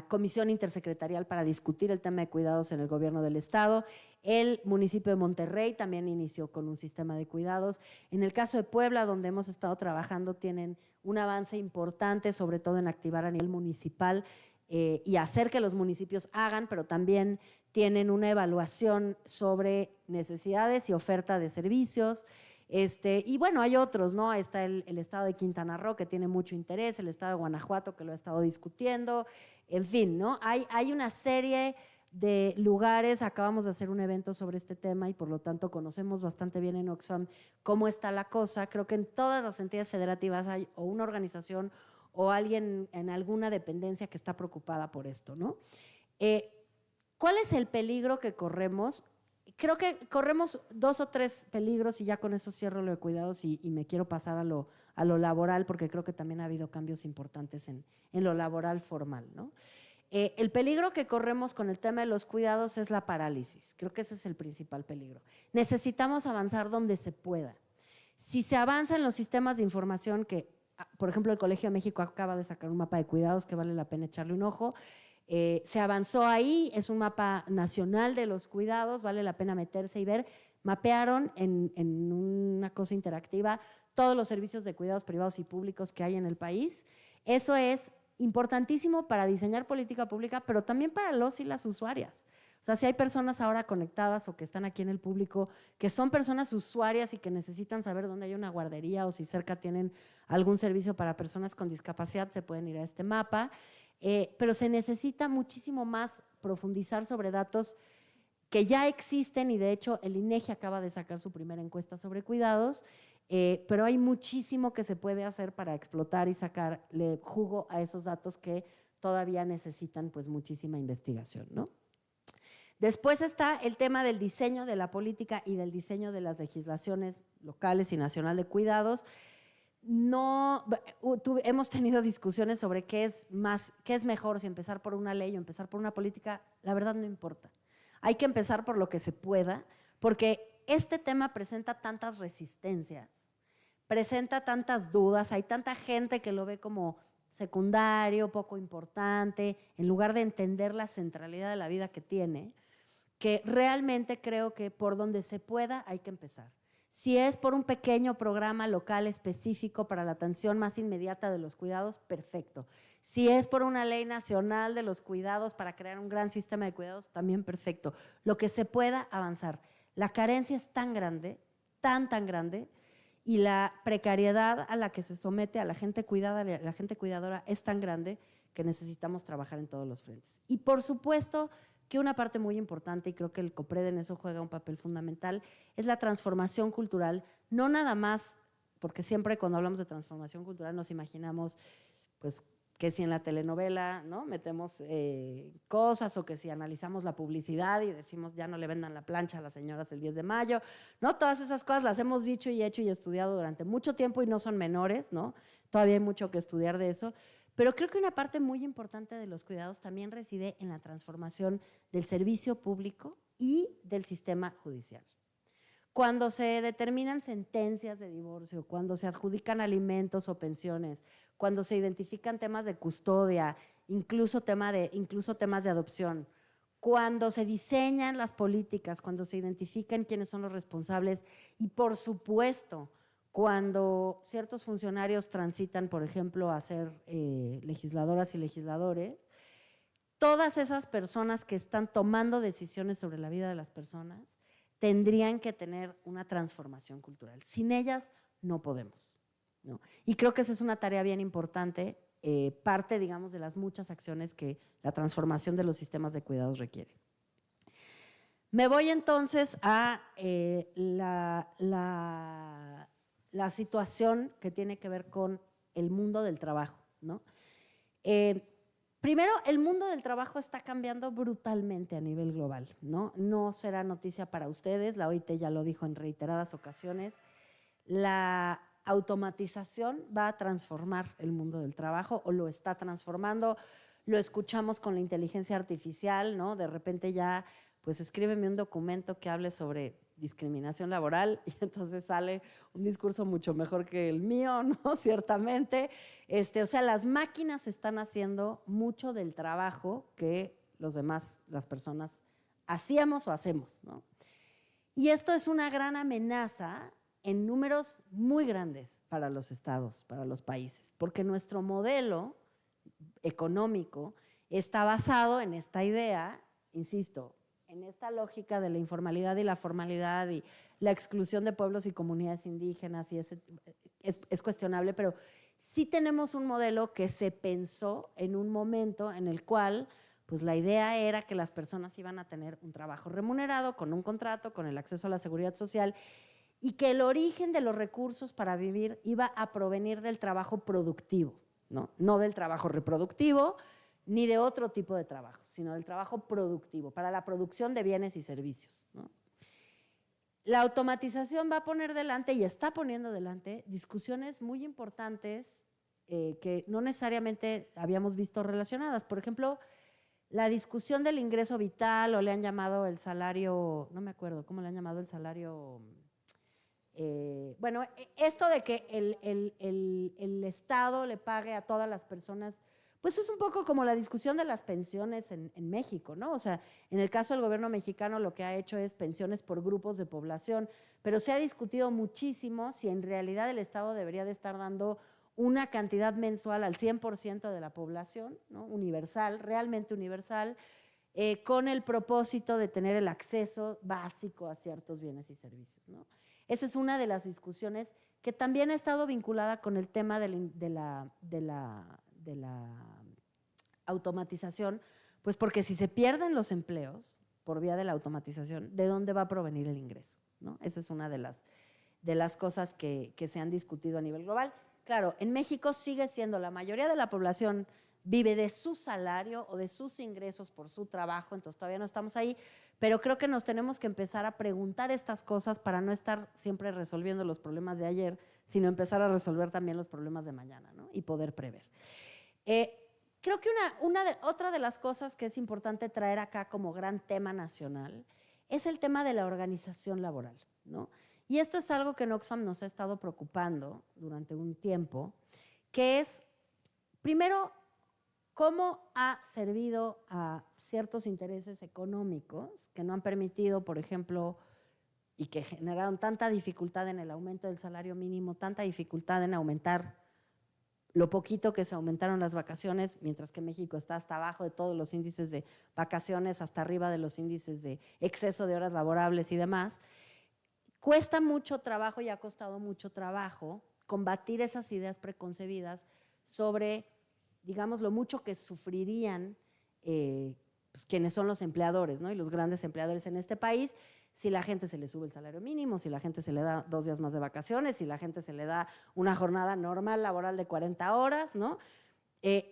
comisión intersecretarial para discutir el tema de cuidados en el gobierno del estado. El municipio de Monterrey también inició con un sistema de cuidados. En el caso de Puebla, donde hemos estado trabajando, tienen un avance importante, sobre todo en activar a nivel municipal y hacer que los municipios hagan, pero también tienen una evaluación sobre necesidades y oferta de servicios. Y bueno, hay otros, ¿no? Está el estado de Quintana Roo, que tiene mucho interés, el estado de Guanajuato, que lo ha estado discutiendo, en fin, ¿no? Hay una serie de lugares, acabamos de hacer un evento sobre este tema y por lo tanto conocemos bastante bien en Oxfam cómo está la cosa. Creo que en todas las entidades federativas hay o una organización o alguien en alguna dependencia que está preocupada por esto, ¿no? ¿Cuál es el peligro que corremos? Creo que corremos 2 o 3 peligros y ya con eso cierro lo de cuidados y me quiero pasar a lo laboral, porque creo que también ha habido cambios importantes en lo laboral formal, ¿no? El peligro que corremos con el tema de los cuidados es la parálisis. Creo que ese es el principal peligro. Necesitamos avanzar donde se pueda. Si se avanza en los sistemas de información que, por ejemplo, el Colegio de México acaba de sacar un mapa de cuidados que vale la pena echarle un ojo. Se avanzó ahí, es un mapa nacional de los cuidados, vale la pena meterse y ver. Mapearon en una cosa interactiva todos los servicios de cuidados privados y públicos que hay en el país. Eso es importantísimo para diseñar política pública, pero también para los y las usuarias. O sea, si hay personas ahora conectadas o que están aquí en el público, que son personas usuarias y que necesitan saber dónde hay una guardería o si cerca tienen algún servicio para personas con discapacidad, se pueden ir a este mapa. Pero se necesita muchísimo más profundizar sobre datos que ya existen y de hecho el INEGI acaba de sacar su primera encuesta sobre cuidados, pero hay muchísimo que se puede hacer para explotar y sacarle jugo a esos datos que todavía necesitan pues muchísima investigación, ¿no? Después está el tema del diseño de la política y del diseño de las legislaciones locales y nacional de cuidados. Hemos tenido discusiones sobre qué es mejor, si empezar por una ley o empezar por una política. La verdad no importa. Hay que empezar por lo que se pueda, porque este tema presenta tantas resistencias, presenta tantas dudas, hay tanta gente que lo ve como secundario, poco importante, en lugar de entender la centralidad de la vida que tiene, que realmente creo que por donde se pueda hay que empezar. Si es por un pequeño programa local específico para la atención más inmediata de los cuidados, perfecto. Si es por una ley nacional de los cuidados para crear un gran sistema de cuidados, también perfecto. Lo que se pueda avanzar. La carencia es tan grande, tan grande, y la precariedad a la que se somete a la gente cuidada, a la gente cuidadora, es tan grande que necesitamos trabajar en todos los frentes. Y por supuesto que una parte muy importante, y creo que el COPRED en eso juega un papel fundamental, es la transformación cultural, no nada más, porque siempre cuando hablamos de transformación cultural nos imaginamos pues que si en la telenovela, ¿no?, metemos cosas, o que si analizamos la publicidad y decimos ya no le vendan la plancha a las señoras el 10 de mayo, ¿no? Todas esas cosas las hemos dicho y hecho y estudiado durante mucho tiempo y no son menores, ¿no? Todavía hay mucho que estudiar de eso. Pero creo que una parte muy importante de los cuidados también reside en la transformación del servicio público y del sistema judicial. Cuando se determinan sentencias de divorcio, cuando se adjudican alimentos o pensiones, cuando se identifican temas de custodia, incluso temas de adopción, cuando se diseñan las políticas, cuando se identifican quiénes son los responsables y, por supuesto, cuando ciertos funcionarios transitan, por ejemplo, a ser legisladoras y legisladores, todas esas personas que están tomando decisiones sobre la vida de las personas tendrían que tener una transformación cultural. Sin ellas no podemos, ¿no? Y creo que esa es una tarea bien importante, parte, digamos, de las muchas acciones que la transformación de los sistemas de cuidados requiere. Me voy entonces a la situación que tiene que ver con el mundo del trabajo, ¿no? Primero, el mundo del trabajo está cambiando brutalmente a nivel global, ¿no? No será noticia para ustedes, la OIT ya lo dijo en reiteradas ocasiones. La automatización va a transformar el mundo del trabajo o lo está transformando. Lo escuchamos con la inteligencia artificial, ¿no? De repente ya, pues escríbeme un documento que hable sobre discriminación laboral y entonces sale un discurso mucho mejor que el mío, ¿no? Ciertamente. O sea, las máquinas están haciendo mucho del trabajo que los demás, las personas, hacíamos o hacemos, ¿no? Y esto es una gran amenaza en números muy grandes para los estados, para los países, porque nuestro modelo económico está basado en esta idea, insisto, en esta lógica de la informalidad y la formalidad y la exclusión de pueblos y comunidades indígenas, y es cuestionable, pero sí tenemos un modelo que se pensó en un momento en el cual pues la idea era que las personas iban a tener un trabajo remunerado, con un contrato, con el acceso a la seguridad social, y que el origen de los recursos para vivir iba a provenir del trabajo productivo, no del trabajo reproductivo, ni de otro tipo de trabajo, sino del trabajo productivo, para la producción de bienes y servicios, ¿no? La automatización va a poner delante, y está poniendo delante, discusiones muy importantes que no necesariamente habíamos visto relacionadas. Por ejemplo, la discusión del ingreso vital, o le han llamado el salario, no me acuerdo, ¿cómo le han llamado el salario? Bueno, esto de que el Estado le pague a todas las personas, pues es un poco como la discusión de las pensiones en México, ¿no? O sea, en el caso del gobierno mexicano lo que ha hecho es pensiones por grupos de población, pero se ha discutido muchísimo si en realidad el Estado debería de estar dando una cantidad mensual al 100% de la población, ¿no? Universal, realmente universal, con el propósito de tener el acceso básico a ciertos bienes y servicios, ¿no? Esa es una de las discusiones que también ha estado vinculada con el tema de la automatización, pues porque si se pierden los empleos por vía de la automatización, ¿de dónde va a provenir el ingreso? ¿No? Esa es una de las cosas que se han discutido a nivel global. Claro, en México sigue siendo la mayoría de la población vive de su salario o de sus ingresos por su trabajo, entonces todavía no estamos ahí, pero creo que nos tenemos que empezar a preguntar estas cosas para no estar siempre resolviendo los problemas de ayer, sino empezar a resolver también los problemas de mañana, ¿no? Y poder prever. Creo que otra de las cosas que es importante traer acá como gran tema nacional es el tema de la organización laboral, ¿no? Y esto es algo que en Oxfam nos ha estado preocupando durante un tiempo, que es, primero, cómo ha servido a ciertos intereses económicos que no han permitido, por ejemplo, y que generaron tanta dificultad en el aumento del salario mínimo, tanta dificultad en aumentar lo poquito que se aumentaron las vacaciones, mientras que México está hasta abajo de todos los índices de vacaciones, hasta arriba de los índices de exceso de horas laborables y demás. Cuesta mucho trabajo y ha costado mucho trabajo combatir esas ideas preconcebidas sobre, digamos, lo mucho que sufrirían pues, quienes son los empleadores, ¿no? Y los grandes empleadores en este país, si la gente se le sube el salario mínimo, si la gente se le da 2 días más de vacaciones, si la gente se le da una jornada normal laboral de 40 horas, ¿no?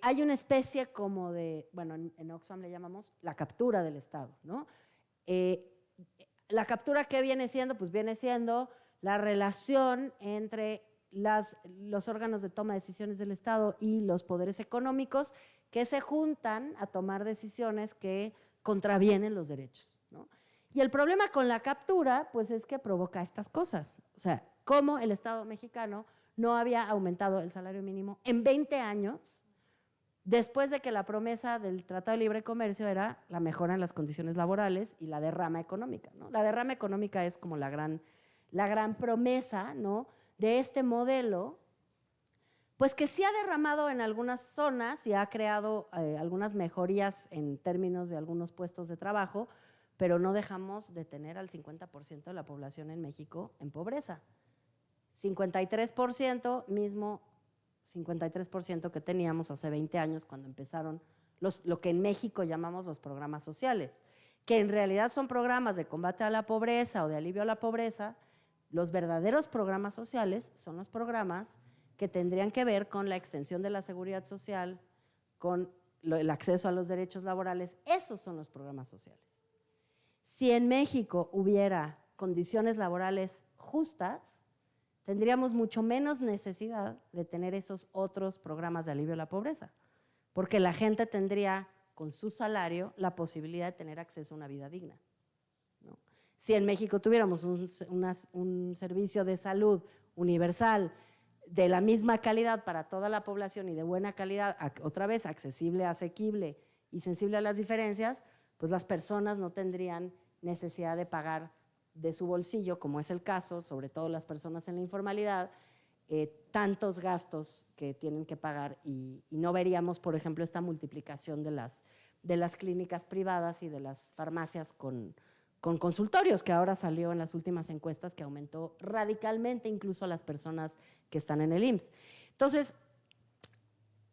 Hay una especie como de, bueno, en Oxfam le llamamos la captura del Estado, ¿no? La captura, ¿qué viene siendo? Pues viene siendo la relación entre los órganos de toma de decisiones del Estado y los poderes económicos que se juntan a tomar decisiones que contravienen los derechos, ¿no? Y el problema con la captura, pues es que provoca estas cosas. O sea, cómo el Estado mexicano no había aumentado el salario mínimo en 20 años, después de que la promesa del Tratado de Libre Comercio era la mejora en las condiciones laborales y la derrama económica, ¿no? La derrama económica es como la gran promesa, ¿no?, de este modelo, pues que sí ha derramado en algunas zonas y ha creado algunas mejorías en términos de algunos puestos de trabajo, pero no dejamos de tener al 50% de la población en México en pobreza. 53%, mismo 53% que teníamos hace 20 años cuando empezaron lo que en México llamamos los programas sociales, que en realidad son programas de combate a la pobreza o de alivio a la pobreza. Los verdaderos programas sociales son los programas que tendrían que ver con la extensión de la seguridad social, con el acceso a los derechos laborales, esos son los programas sociales. Si en México hubiera condiciones laborales justas, tendríamos mucho menos necesidad de tener esos otros programas de alivio a la pobreza, porque la gente tendría con su salario la posibilidad de tener acceso a una vida digna, ¿no? Si en México tuviéramos un servicio de salud universal de la misma calidad para toda la población y de buena calidad, otra vez accesible, asequible y sensible a las diferencias, pues las personas no tendrían necesidad de pagar de su bolsillo, como es el caso, sobre todo las personas en la informalidad, tantos gastos que tienen que pagar y no veríamos, por ejemplo, esta multiplicación de las clínicas privadas y de las farmacias con consultorios, que ahora salió en las últimas encuestas que aumentó radicalmente incluso a las personas que están en el IMSS. Entonces,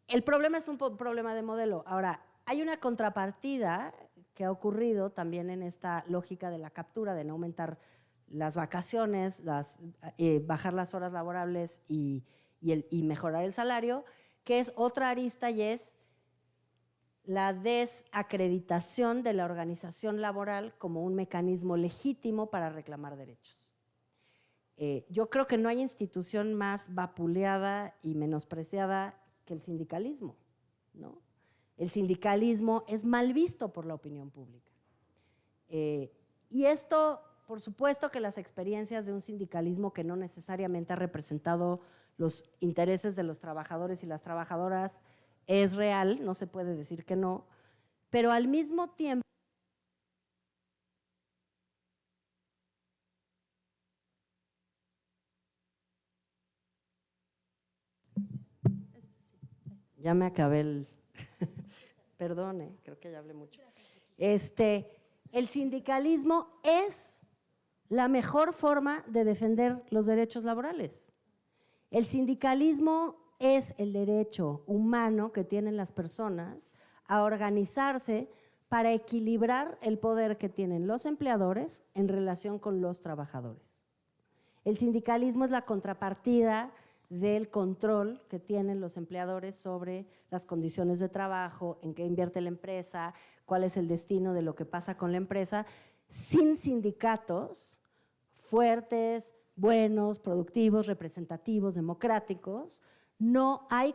el problema es un problema de modelo. Ahora, hay una contrapartida que ha ocurrido también en esta lógica de la captura, de no aumentar las vacaciones, bajar las horas laborables y mejorar el salario, que es otra arista y es la desacreditación de la organización laboral como un mecanismo legítimo para reclamar derechos. Yo creo que no hay institución más vapuleada y menospreciada que el sindicalismo, ¿no? El sindicalismo es mal visto por la opinión pública. Y esto, por supuesto que las experiencias de un sindicalismo que no necesariamente ha representado los intereses de los trabajadores y las trabajadoras es real, no se puede decir que no, pero al mismo tiempo ya me acabé el perdone, creo que ya hablé mucho. El sindicalismo es la mejor forma de defender los derechos laborales. El sindicalismo es el derecho humano que tienen las personas a organizarse para equilibrar el poder que tienen los empleadores en relación con los trabajadores. El sindicalismo es la contrapartida del control que tienen los empleadores sobre las condiciones de trabajo, en qué invierte la empresa, cuál es el destino de lo que pasa con la empresa. Sin sindicatos fuertes, buenos, productivos, representativos, democráticos, no hay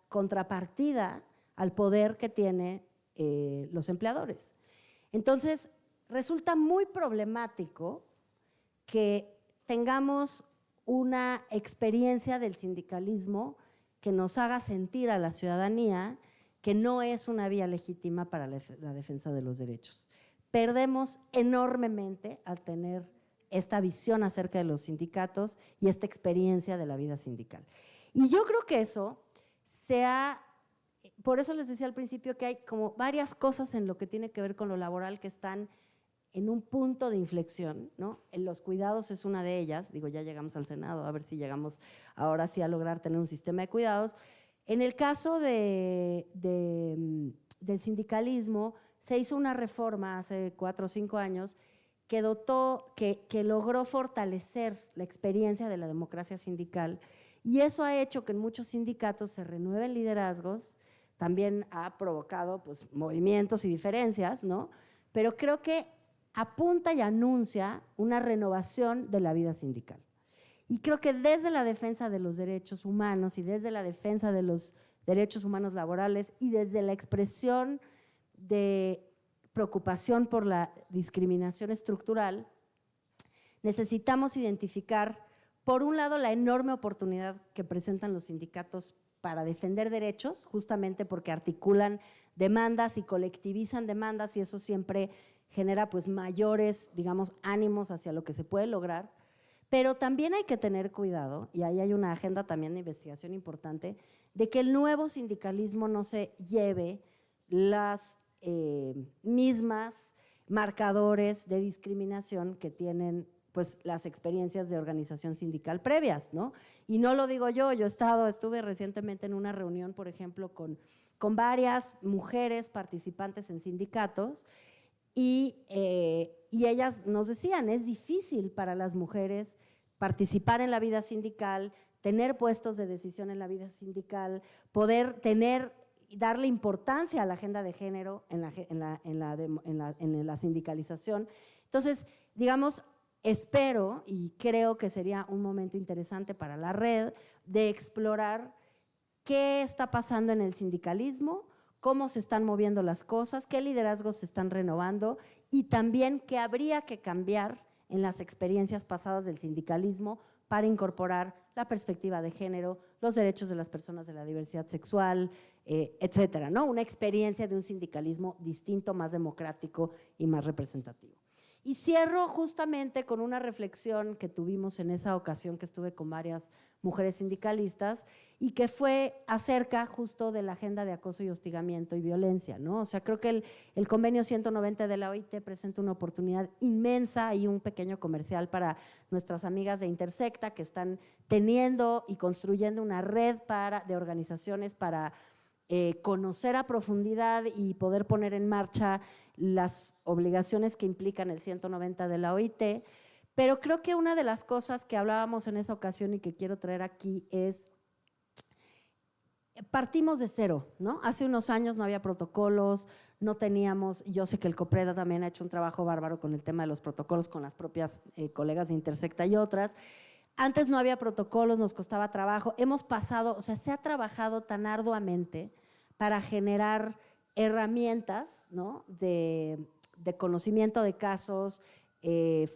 contrapartida al poder que tienen los empleadores. Entonces, resulta muy problemático que tengamos una experiencia del sindicalismo que nos haga sentir a la ciudadanía que no es una vía legítima para la defensa de los derechos. Perdemos enormemente al tener esta visión acerca de los sindicatos y esta experiencia de la vida sindical. Y yo creo que eso por eso les decía al principio que hay como varias cosas en lo que tiene que ver con lo laboral que están en un punto de inflexión, ¿no? En los cuidados es una de ellas, digo, ya llegamos al Senado, a ver si llegamos ahora sí a lograr tener un sistema de cuidados. En el caso del sindicalismo, se hizo una reforma hace 4 o 5 años que logró fortalecer la experiencia de la democracia sindical y eso ha hecho que en muchos sindicatos se renueven liderazgos, también ha provocado pues, movimientos y diferencias, ¿no? Pero creo que apunta y anuncia una renovación de la vida sindical. Y creo que desde la defensa de los derechos humanos y desde la defensa de los derechos humanos laborales y desde la expresión de preocupación por la discriminación estructural, necesitamos identificar, por un lado, la enorme oportunidad que presentan los sindicatos para defender derechos, justamente porque articulan demandas y colectivizan demandas y eso siempre genera pues mayores, digamos, ánimos hacia lo que se puede lograr, pero también hay que tener cuidado, y ahí hay una agenda también de investigación importante, de que el nuevo sindicalismo no se lleve las mismas marcadores de discriminación que tienen pues las experiencias de organización sindical previas, ¿no? Y no lo digo yo estuve recientemente en una reunión, por ejemplo, con varias mujeres participantes en sindicatos y ellas nos decían, es difícil para las mujeres participar en la vida sindical, tener puestos de decisión en la vida sindical, poder tener darle importancia a la agenda de género en la sindicalización. Entonces, digamos, espero y creo que sería un momento interesante para la red de explorar qué está pasando en el sindicalismo, cómo se están moviendo las cosas, qué liderazgos se están renovando y también qué habría que cambiar en las experiencias pasadas del sindicalismo para incorporar la perspectiva de género, los derechos de las personas de la diversidad sexual, etcétera, ¿no? Una experiencia de un sindicalismo distinto, más democrático y más representativo. Y cierro justamente con una reflexión que tuvimos en esa ocasión que estuve con varias mujeres sindicalistas y que fue acerca justo de la agenda de acoso y hostigamiento y violencia, ¿no? O sea, creo que el convenio 190 de la OIT presenta una oportunidad inmensa y un pequeño comercial para nuestras amigas de Intersecta que están teniendo y construyendo una red de organizaciones para conocer a profundidad y poder poner en marcha las obligaciones que implican el 190 de la OIT, pero creo que una de las cosas que hablábamos en esa ocasión y que quiero traer aquí es, partimos de cero, ¿no? Hace unos años no había protocolos, no teníamos, yo sé que el COPRED también ha hecho un trabajo bárbaro con el tema de los protocolos con las propias colegas de Intersecta y otras. Antes no había protocolos, nos costaba trabajo, hemos pasado, o sea, se ha trabajado tan arduamente para generar herramientas, ¿no? de conocimiento de casos,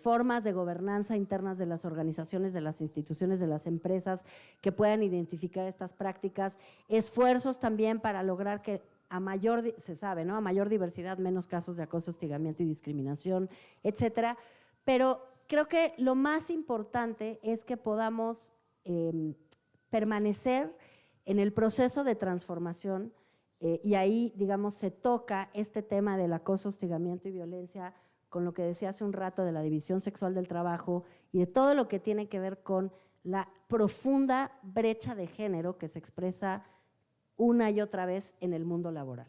formas de gobernanza internas de las organizaciones, de las instituciones, de las empresas que puedan identificar estas prácticas, esfuerzos también para lograr que se sabe, ¿no? A mayor diversidad, menos casos de acoso, hostigamiento y discriminación, etcétera, pero creo que lo más importante es que podamos permanecer en el proceso de transformación y ahí, digamos, se toca este tema del acoso, hostigamiento y violencia con lo que decía hace un rato de la división sexual del trabajo y de todo lo que tiene que ver con la profunda brecha de género que se expresa una y otra vez en el mundo laboral.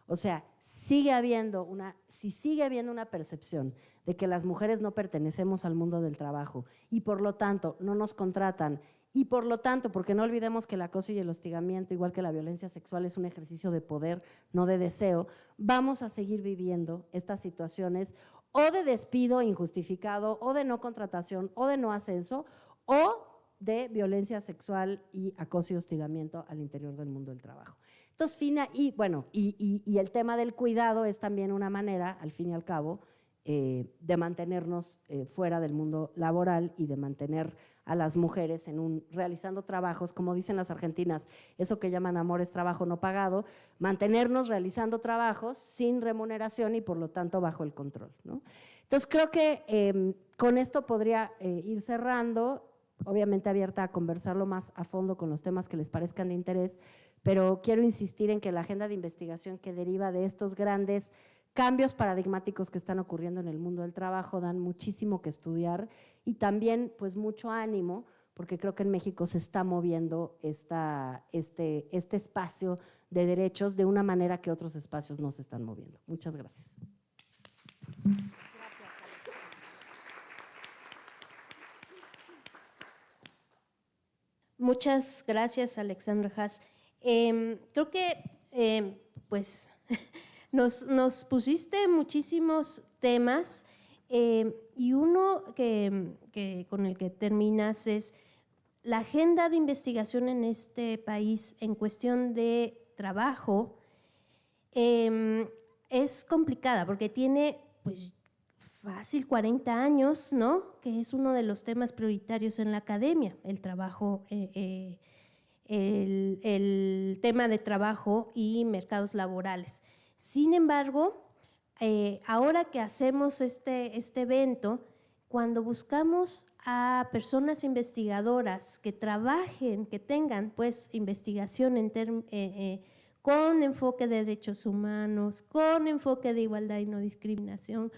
O sea, si sigue habiendo una percepción de que las mujeres no pertenecemos al mundo del trabajo y por lo tanto no nos contratan y por lo tanto, porque no olvidemos que el acoso y el hostigamiento, igual que la violencia sexual, es un ejercicio de poder, no de deseo, vamos a seguir viviendo estas situaciones o de despido injustificado o de no contratación o de no ascenso o de violencia sexual y acoso y hostigamiento al interior del mundo del trabajo. Entonces, y el tema del cuidado es también una manera, al fin y al cabo, de mantenernos fuera del mundo laboral y de mantener a las mujeres realizando trabajos, como dicen las argentinas, eso que llaman amor es trabajo no pagado, mantenernos realizando trabajos sin remuneración y por lo tanto bajo el control, ¿no? Entonces creo que con esto podría ir cerrando, obviamente abierta a conversarlo más a fondo con los temas que les parezcan de interés, pero quiero insistir en que la agenda de investigación que deriva de estos grandes cambios paradigmáticos que están ocurriendo en el mundo del trabajo dan muchísimo que estudiar y también pues mucho ánimo, porque creo que en México se está moviendo este espacio de derechos de una manera que otros espacios no se están moviendo. Muchas gracias. Muchas gracias, Alexandra Haas. Creo que pues nos pusiste muchísimos temas y uno que con el que terminas es la agenda de investigación en este país en cuestión de trabajo es complicada porque tiene pues fácil 40 años, ¿no? Que es uno de los temas prioritarios en la academia, el trabajo, el tema de trabajo y mercados laborales. Sin embargo, ahora que hacemos este evento, cuando buscamos a personas investigadoras que trabajen, que tengan pues investigación con enfoque de derechos humanos, con enfoque de igualdad y no discriminación,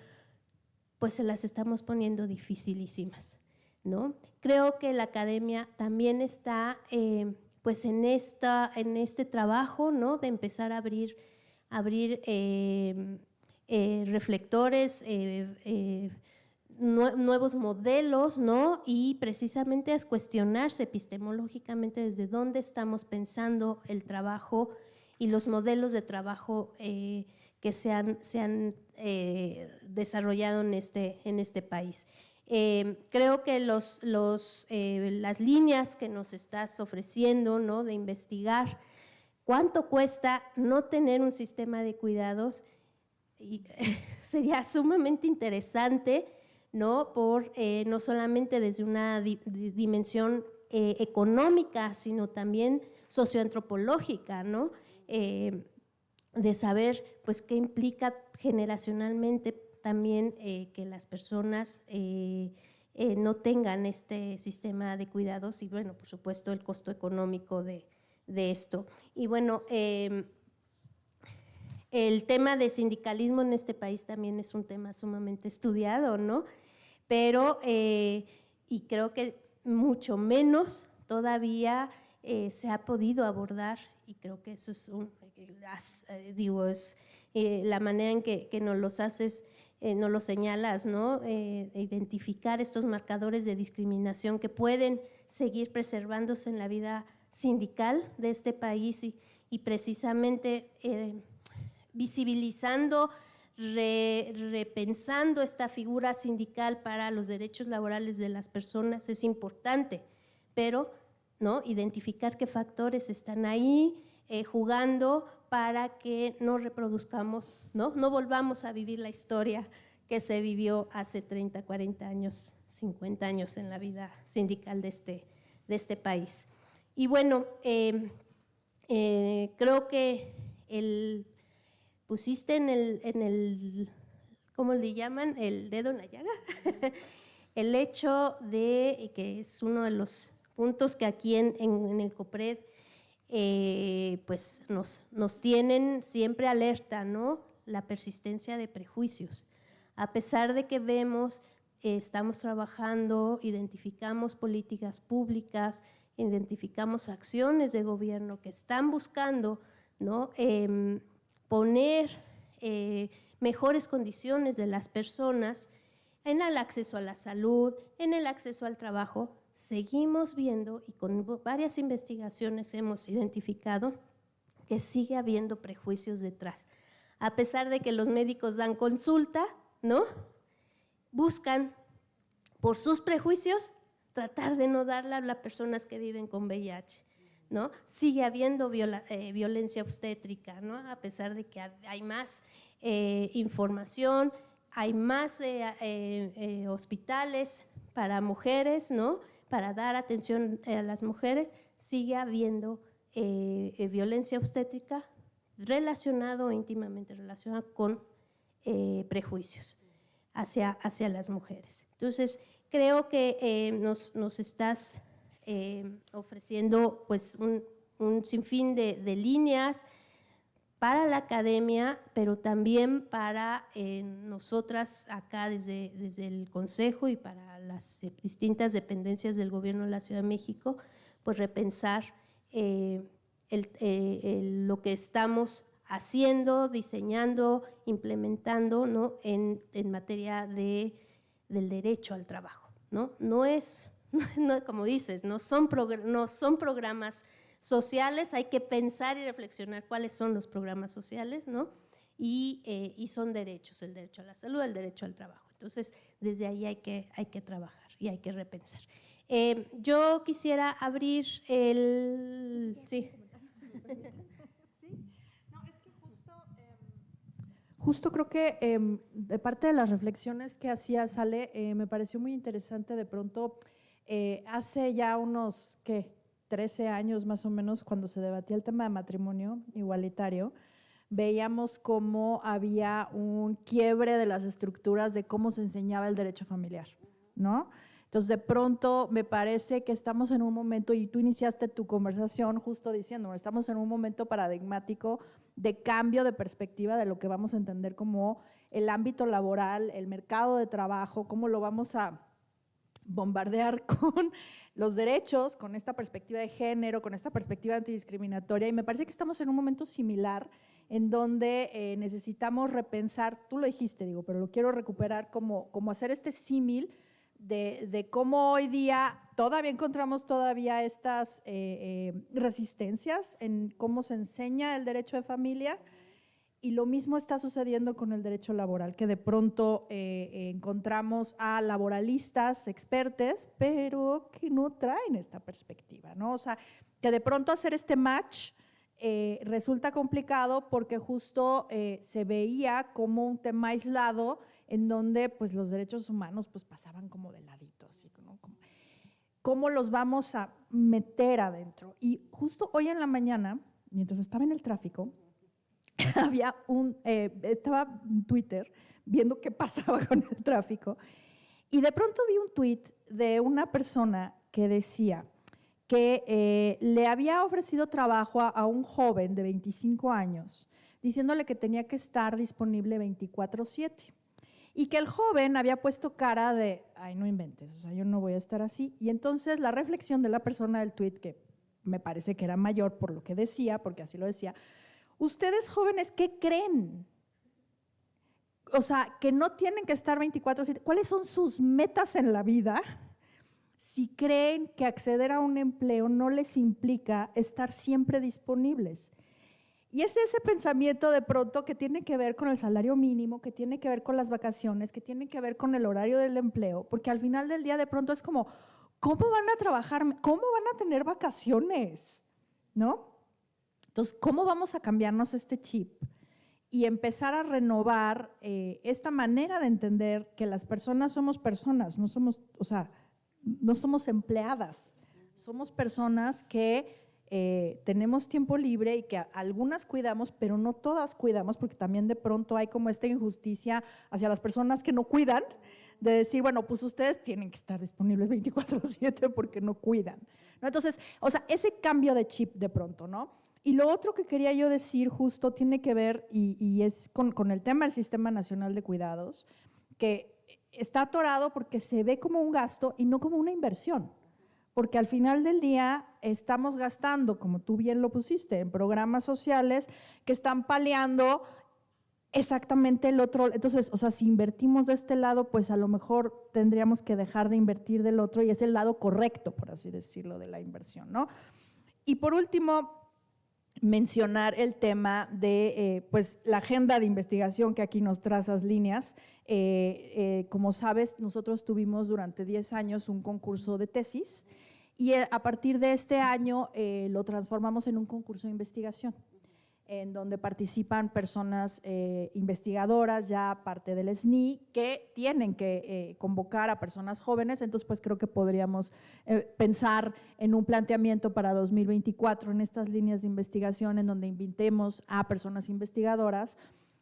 pues se las estamos poniendo dificilísimas, ¿no? Creo que la academia también está pues en este trabajo, ¿no? De empezar a abrir reflectores, nuevos modelos, ¿no? Y precisamente es cuestionarse epistemológicamente desde dónde estamos pensando el trabajo y los modelos de trabajo que se han desarrollado en este país. Creo que las líneas que nos estás ofreciendo, ¿no?, de investigar cuánto cuesta no tener un sistema de cuidados, sería sumamente interesante, ¿no?, no solamente desde una dimensión económica, sino también socioantropológica, ¿no?, de saber pues qué implica generacionalmente también que las personas no tengan este sistema de cuidados y, bueno, por supuesto, el costo económico de esto. Y bueno, el tema de sindicalismo en este país también es un tema sumamente estudiado, ¿no? Pero, y creo que mucho menos todavía se ha podido abordar, y creo que eso es la manera en que nos los haces, nos lo señalas, ¿no? Identificar estos marcadores de discriminación que pueden seguir preservándose en la vida sindical de este país y precisamente visibilizando, repensando esta figura sindical para los derechos laborales de las personas es importante, pero ¿no?, identificar qué factores están ahí jugando para que no reproduzcamos, no volvamos a vivir la historia que se vivió hace 30, 40 años, 50 años en la vida sindical de este país. Y bueno, creo que pusiste en el, ¿cómo le llaman?, el dedo en la llaga, el hecho de que es uno de los puntos que aquí en el COPRED pues nos tienen siempre alerta, ¿no?, la persistencia de prejuicios. A pesar de que vemos, estamos trabajando, identificamos políticas públicas, identificamos acciones de gobierno que están buscando, ¿no?, poner mejores condiciones de las personas en el acceso a la salud, en el acceso al trabajo, seguimos viendo y con varias investigaciones hemos identificado que sigue habiendo prejuicios detrás. A pesar de que los médicos dan consulta, ¿no?, buscan por sus prejuicios tratar de no darla a las personas que viven con VIH, ¿no? Sigue habiendo violencia obstétrica, ¿no?, a pesar de que hay más información, hay más hospitales para mujeres, ¿no?, para dar atención a las mujeres, sigue habiendo violencia obstétrica íntimamente relacionada con prejuicios hacia las mujeres. Entonces, creo que nos estás ofreciendo pues un sinfín de líneas para la academia, pero también para nosotras acá desde el Consejo y para las distintas dependencias del Gobierno de la Ciudad de México, pues repensar lo que estamos haciendo, diseñando, implementando, ¿no?, en materia del derecho al trabajo, ¿no? No es, como dices, no son programas sociales, hay que pensar y reflexionar cuáles son los programas sociales, ¿no? Y son derechos, el derecho a la salud, el derecho al trabajo. Entonces, desde ahí hay que trabajar y hay que repensar. Yo quisiera abrir el… Sí. Justo creo que de parte de las reflexiones que hacía Ale, me pareció muy interesante de pronto, hace ya unos, 13 años más o menos, cuando se debatía el tema de matrimonio igualitario, veíamos cómo había un quiebre de las estructuras de cómo se enseñaba el derecho familiar, ¿no? Entonces, de pronto me parece que estamos en un momento, y tú iniciaste tu conversación justo diciendo, estamos en un momento paradigmático de cambio de perspectiva de lo que vamos a entender como el ámbito laboral, el mercado de trabajo, cómo lo vamos a bombardear con los derechos, con esta perspectiva de género, con esta perspectiva antidiscriminatoria, y me parece que estamos en un momento similar en donde necesitamos repensar, tú lo dijiste, pero lo quiero recuperar, como hacer este símil de cómo hoy día todavía encontramos todavía estas resistencias en cómo se enseña el derecho de familia, y lo mismo está sucediendo con el derecho laboral, que de pronto encontramos a laboralistas expertos, pero que no traen esta perspectiva, ¿no? O sea, que de pronto hacer este match resulta complicado porque justo se veía como un tema aislado en donde pues los derechos humanos pues pasaban como de ladito, así, ¿no? ¿Cómo los vamos a meter adentro? Y justo hoy en la mañana, mientras estaba en el tráfico, estaba en Twitter viendo qué pasaba con el tráfico, y de pronto vi un tweet de una persona que decía que le había ofrecido trabajo a un joven de 25 años, diciéndole que tenía que estar disponible 24/7. Y que el joven había puesto cara de, ay, no inventes, o sea, yo no voy a estar así. Y entonces la reflexión de la persona del tuit, que me parece que era mayor por lo que decía, porque así lo decía, ustedes jóvenes, ¿qué creen? O sea, que no tienen que estar 24/7. ¿Cuáles son sus metas en la vida? Si creen que acceder a un empleo no les implica estar siempre disponibles. Y es ese pensamiento de pronto que tiene que ver con el salario mínimo, que tiene que ver con las vacaciones, que tiene que ver con el horario del empleo, porque al final del día de pronto es como, ¿cómo van a trabajar? ¿Cómo van a tener vacaciones? ¿No? Entonces, ¿cómo vamos a cambiarnos este chip y empezar a renovar esta manera de entender que las personas, no somos, o sea, no somos empleadas, somos personas que tenemos tiempo libre y que algunas cuidamos, pero no todas cuidamos, porque también de pronto hay como esta injusticia hacia las personas que no cuidan, de decir, bueno, pues ustedes tienen que estar disponibles 24/7 porque no cuidan, ¿no? Entonces, o sea, ese cambio de chip de pronto, ¿no? Y lo otro que quería yo decir justo tiene que ver, y es con el tema del Sistema Nacional de Cuidados, que está atorado porque se ve como un gasto y no como una inversión. Porque al final del día estamos gastando, como tú bien lo pusiste, en programas sociales que están paliando exactamente el otro. Entonces, o sea, si invertimos de este lado, pues a lo mejor tendríamos que dejar de invertir del otro, y es el lado correcto, por así decirlo, de la inversión, ¿no? Y por último, mencionar el tema de pues, la agenda de investigación que aquí nos trazas líneas. Como sabes, nosotros tuvimos durante 10 años un concurso de tesis, y a partir de este año lo transformamos en un concurso de investigación, en donde participan personas investigadoras, ya parte del SNI, que tienen que convocar a personas jóvenes. Entonces, pues creo que podríamos pensar en un planteamiento para 2024 en estas líneas de investigación, en donde invitemos a personas investigadoras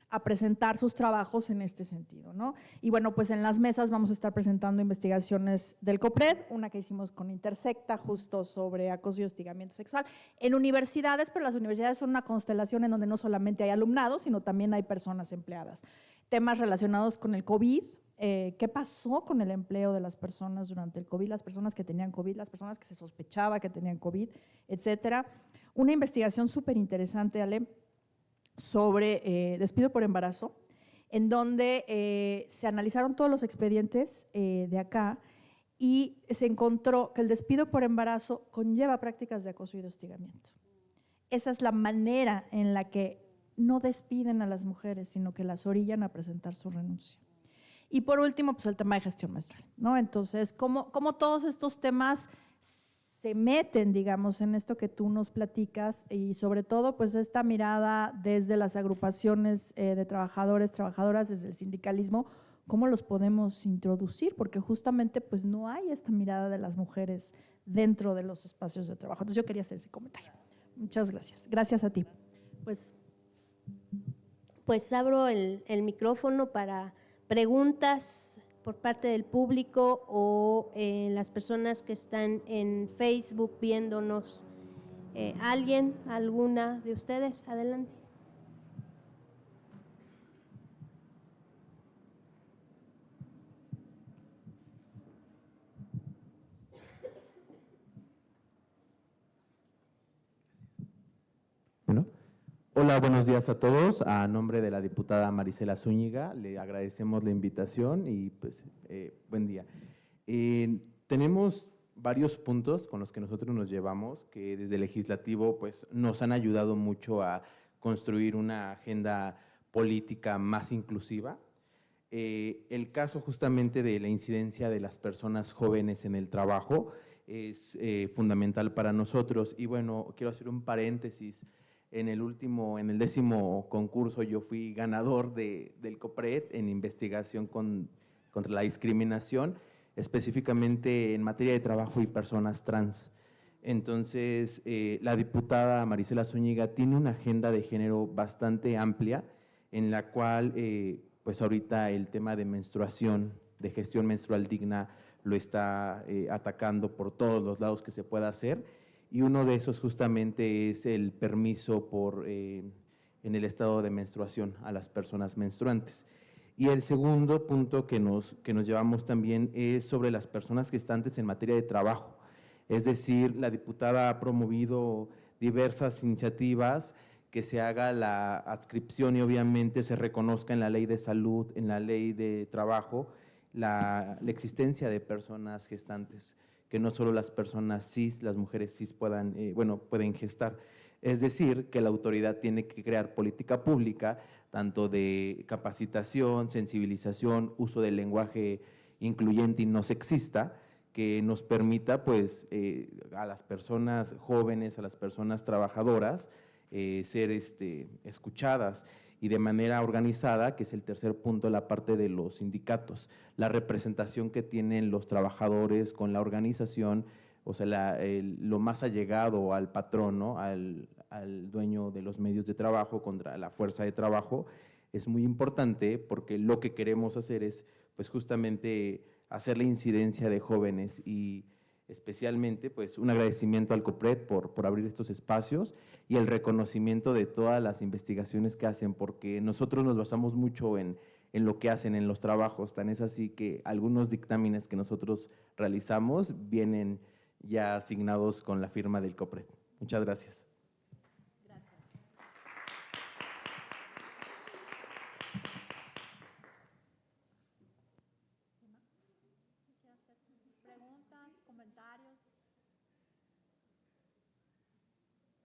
a presentar sus trabajos en este sentido, ¿no? Y bueno, pues en las mesas vamos a estar presentando investigaciones del COPRED, una que hicimos con Intersecta justo sobre acoso y hostigamiento sexual en universidades, pero las universidades son una constelación en donde no solamente hay alumnados, sino también hay personas empleadas. Temas relacionados con el COVID, ¿qué pasó con el empleo de las personas durante el COVID? Las personas que tenían COVID, las personas que se sospechaba que tenían COVID, etcétera. Una investigación súper interesante, Ale, sobre despido por embarazo, en donde se analizaron todos los expedientes de acá, y se encontró que el despido por embarazo conlleva prácticas de acoso y de hostigamiento. Esa es la manera en la que no despiden a las mujeres, sino que las orillan a presentar su renuncia. Y por último, pues el tema de gestión menstrual, ¿no? Entonces, ¿cómo todos estos temas se meten, digamos, en esto que tú nos platicas, y sobre todo, pues esta mirada desde las agrupaciones de trabajadores, trabajadoras, desde el sindicalismo, cómo los podemos introducir? Porque justamente, pues no hay esta mirada de las mujeres dentro de los espacios de trabajo. Entonces, yo quería hacer ese comentario. Muchas gracias. Gracias a ti. Pues abro el micrófono para preguntas por parte del público o las personas que están en Facebook viéndonos. ¿Alguien, alguna de ustedes? Adelante. Bueno. Hola, buenos días a todos. A nombre de la diputada Marisela Zúñiga, le agradecemos la invitación y pues buen día. Tenemos varios puntos con los que nosotros nos llevamos, que desde el legislativo pues, nos han ayudado mucho a construir una agenda política más inclusiva. El caso justamente de la incidencia de las personas jóvenes en el trabajo es fundamental para nosotros. Y bueno, quiero hacer un paréntesis. En el 10º concurso yo fui ganador del COPRED en investigación contra la discriminación, específicamente en materia de trabajo y personas trans. Entonces, la diputada Marisela Zúñiga tiene una agenda de género bastante amplia, en la cual, pues ahorita el tema de menstruación, de gestión menstrual digna, lo está atacando por todos los lados que se pueda hacer, y uno de esos justamente es el permiso en el estado de menstruación a las personas menstruantes. Y el segundo punto que nos llevamos también es sobre las personas gestantes en materia de trabajo. Es decir, la diputada ha promovido diversas iniciativas, que se haga la adscripción y obviamente se reconozca en la ley de salud, en la ley de trabajo, la existencia de personas gestantes, que no solo las personas cis, las mujeres cis pueden gestar. Es decir, que la autoridad tiene que crear política pública, tanto de capacitación, sensibilización, uso del lenguaje incluyente y no sexista, que nos permita pues, a las personas jóvenes, a las personas trabajadoras, ser escuchadas y de manera organizada, que es el tercer punto, la parte de los sindicatos, la representación que tienen los trabajadores con la organización, o sea, lo más allegado al patrón, ¿no? al dueño de los medios de trabajo contra la fuerza de trabajo, es muy importante porque lo que queremos hacer es pues justamente hacer la incidencia de jóvenes y especialmente pues un agradecimiento al COPRED por abrir estos espacios y el reconocimiento de todas las investigaciones que hacen, porque nosotros nos basamos mucho en lo que hacen en los trabajos, tan es así que algunos dictámenes que nosotros realizamos vienen ya asignados con la firma del COPRED. Muchas gracias. ¿Preguntas, comentarios?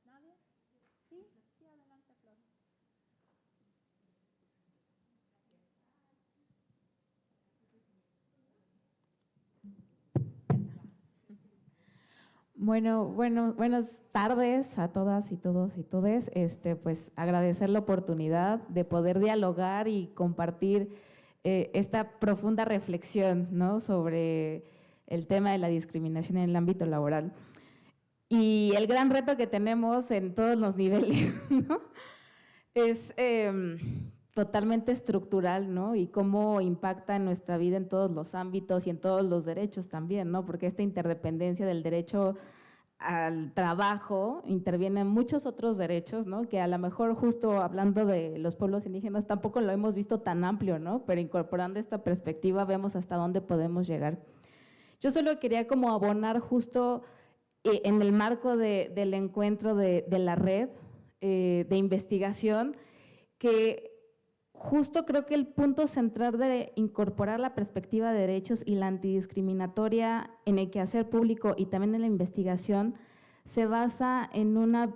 ¿Nadie? Sí, adelante, Flor. Buenas tardes a todas y todos y todes. Pues agradecer la oportunidad de poder dialogar y compartir esta profunda reflexión, ¿no?, sobre el tema de la discriminación en el ámbito laboral. Y el gran reto que tenemos en todos los niveles, ¿no?, es totalmente estructural, ¿no?, y cómo impacta en nuestra vida en todos los ámbitos y en todos los derechos también, ¿no?, porque esta interdependencia del derecho al trabajo interviene en muchos otros derechos, ¿no?, que a lo mejor justo hablando de los pueblos indígenas tampoco lo hemos visto tan amplio, ¿no?, pero incorporando esta perspectiva vemos hasta dónde podemos llegar. Yo solo quería como abonar justo en el marco del encuentro de la red de investigación, que justo creo que el punto central de incorporar la perspectiva de derechos y la antidiscriminatoria en el quehacer público y también en la investigación se basa en una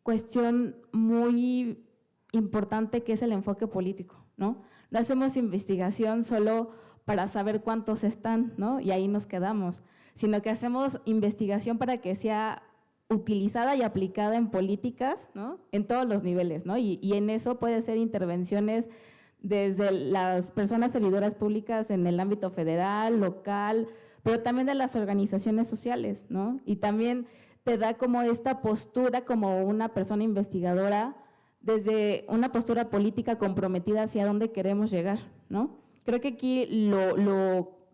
cuestión muy importante que es el enfoque político, ¿no? No hacemos investigación solo para saber cuántos están, ¿no?, y ahí nos quedamos, sino que hacemos investigación para que sea utilizada y aplicada en políticas, ¿no?, en todos los niveles, ¿no?, y en eso puede ser intervenciones desde las personas servidoras públicas en el ámbito federal, local, pero también de las organizaciones sociales, ¿no?, y también te da como esta postura como una persona investigadora desde una postura política comprometida hacia dónde queremos llegar, ¿no? Creo que aquí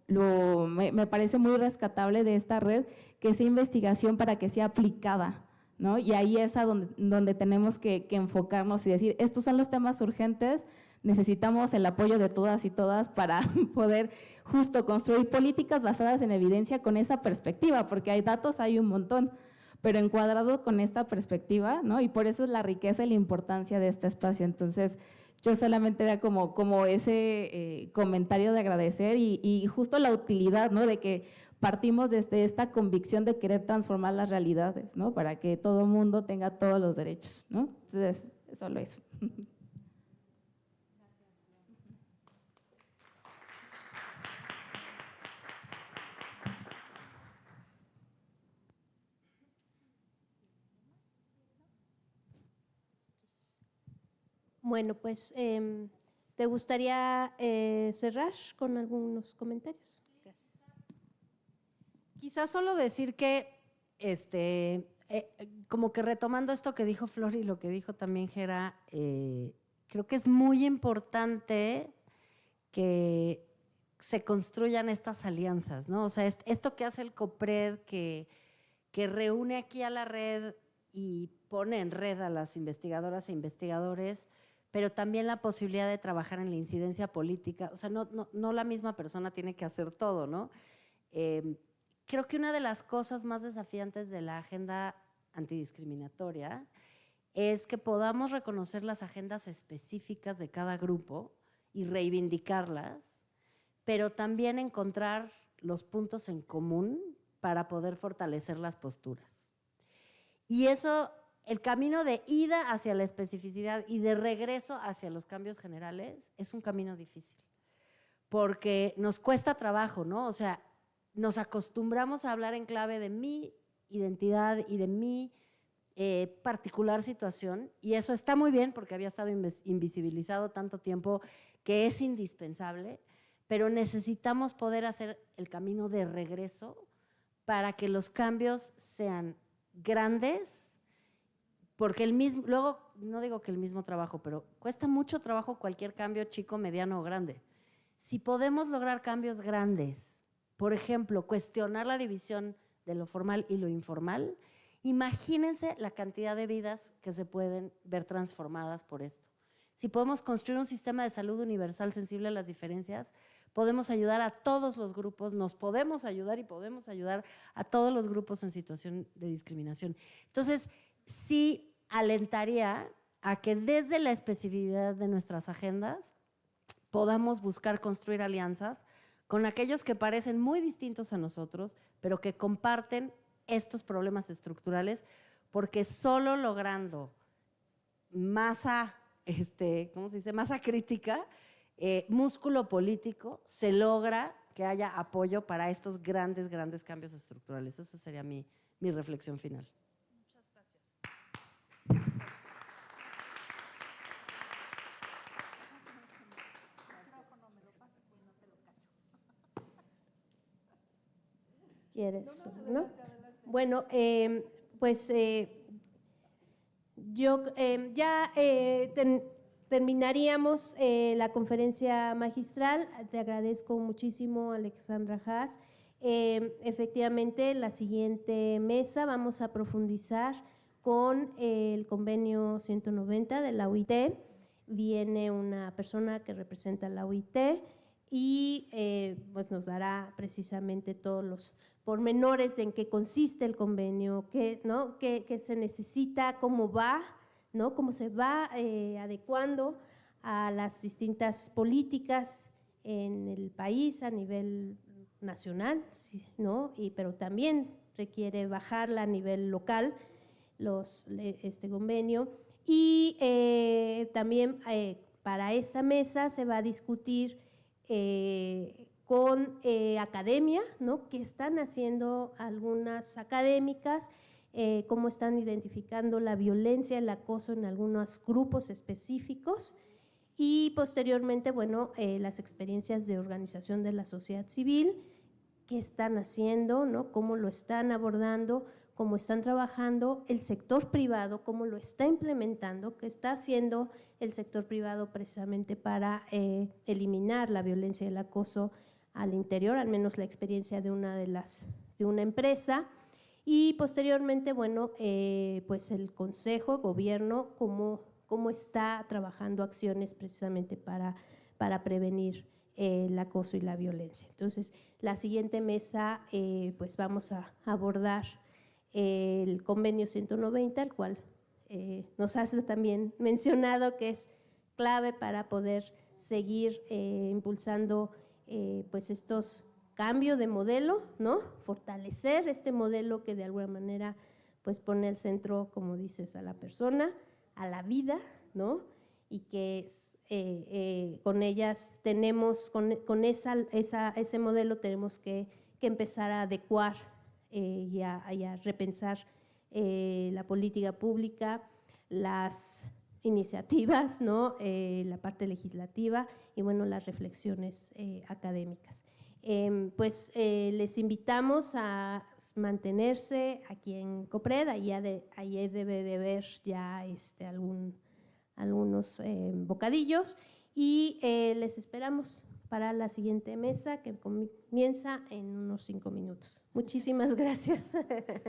me parece muy rescatable de esta red que sea investigación para que sea aplicada, ¿no? Y ahí es a donde tenemos que enfocarnos y decir, estos son los temas urgentes, necesitamos el apoyo de todas y todas para poder justo construir políticas basadas en evidencia con esa perspectiva, porque hay datos, hay un montón, pero encuadrado con esta perspectiva, ¿no? Y por eso es la riqueza y la importancia de este espacio. Entonces, Yo solamente era como ese comentario de agradecer y justo la utilidad, ¿no? De que partimos desde esta convicción de querer transformar las realidades, ¿no? Para que todo el mundo tenga todos los derechos, ¿no? Entonces, solo eso. Bueno, pues, ¿te gustaría cerrar con algunos comentarios? Gracias. Quizás solo decir que, como que retomando esto que dijo Flor y lo que dijo también Gera, creo que es muy importante que se construyan estas alianzas, ¿no? O sea, esto que hace el COPRED, que reúne aquí a la red y pone en red a las investigadoras e investigadores, pero también la posibilidad de trabajar en la incidencia política. O sea, no la misma persona tiene que hacer todo, ¿no? Creo que una de las cosas más desafiantes de la agenda antidiscriminatoria es que podamos reconocer las agendas específicas de cada grupo y reivindicarlas, pero también encontrar los puntos en común para poder fortalecer las posturas. Y eso, el camino de ida hacia la especificidad y de regreso hacia los cambios generales es un camino difícil, porque nos cuesta trabajo, ¿no? O sea, nos acostumbramos a hablar en clave de mi identidad y de mi particular situación, y eso está muy bien porque había estado invisibilizado tanto tiempo que es indispensable, pero necesitamos poder hacer el camino de regreso para que los cambios sean grandes, porque luego no digo que el mismo trabajo, pero cuesta mucho trabajo cualquier cambio chico, mediano o grande. Si podemos lograr cambios grandes, por ejemplo, cuestionar la división de lo formal y lo informal, imagínense la cantidad de vidas que se pueden ver transformadas por esto. Si podemos construir un sistema de salud universal sensible a las diferencias, podemos ayudar a todos los grupos, nos podemos ayudar y podemos ayudar a todos los grupos en situación de discriminación. Entonces, sí alentaría a que desde la especificidad de nuestras agendas podamos buscar construir alianzas con aquellos que parecen muy distintos a nosotros, pero que comparten estos problemas estructurales, porque solo logrando masa, ¿cómo se dice? Masa crítica, músculo político, se logra que haya apoyo para estos grandes, grandes cambios estructurales. Esa sería mi reflexión final. Muchas gracias. ¿Quieres? ¿No? Bueno, pues yo ya terminaríamos la conferencia magistral. Te agradezco muchísimo, Alexandra Haas. Efectivamente, en la siguiente mesa vamos a profundizar con el convenio 190 de la OIT. Viene una persona que representa la OIT y pues nos dará precisamente todos los pormenores en qué consiste el convenio, qué se necesita, cómo va, ¿no? Cómo se va adecuando a las distintas políticas en el país a nivel nacional, ¿no? Pero también requiere bajarla a nivel local, este convenio. Y también para esta mesa se va a discutir con academia, ¿no? ¿Qué están haciendo algunas académicas? Cómo están identificando la violencia, el acoso en algunos grupos específicos y posteriormente, bueno, las experiencias de organización de la sociedad civil, qué están haciendo, ¿no? Cómo lo están abordando, cómo están trabajando el sector privado, cómo lo está implementando, qué está haciendo el sector privado precisamente para eliminar la violencia y el acoso al interior, al menos la experiencia de una empresa. Y posteriormente, bueno, pues el Consejo, Gobierno, cómo está trabajando acciones precisamente para prevenir el acoso y la violencia. Entonces, la siguiente mesa, pues vamos a abordar el convenio 190, el cual nos has también mencionado que es clave para poder seguir impulsando pues estos cambios de modelo, ¿no? Fortalecer este modelo que de alguna manera pues pone al centro, como dices, a la persona, a la vida, ¿no? Y que con ellas tenemos, con ese modelo tenemos que empezar a adecuar y a repensar la política pública, las iniciativas, ¿no? La parte legislativa y, bueno, las reflexiones académicas. Pues les invitamos a mantenerse aquí en COPRED, ahí debe de haber ya algunos bocadillos y les esperamos para la siguiente mesa que comienza en unos 5 minutos. Muchísimas gracias. Gracias.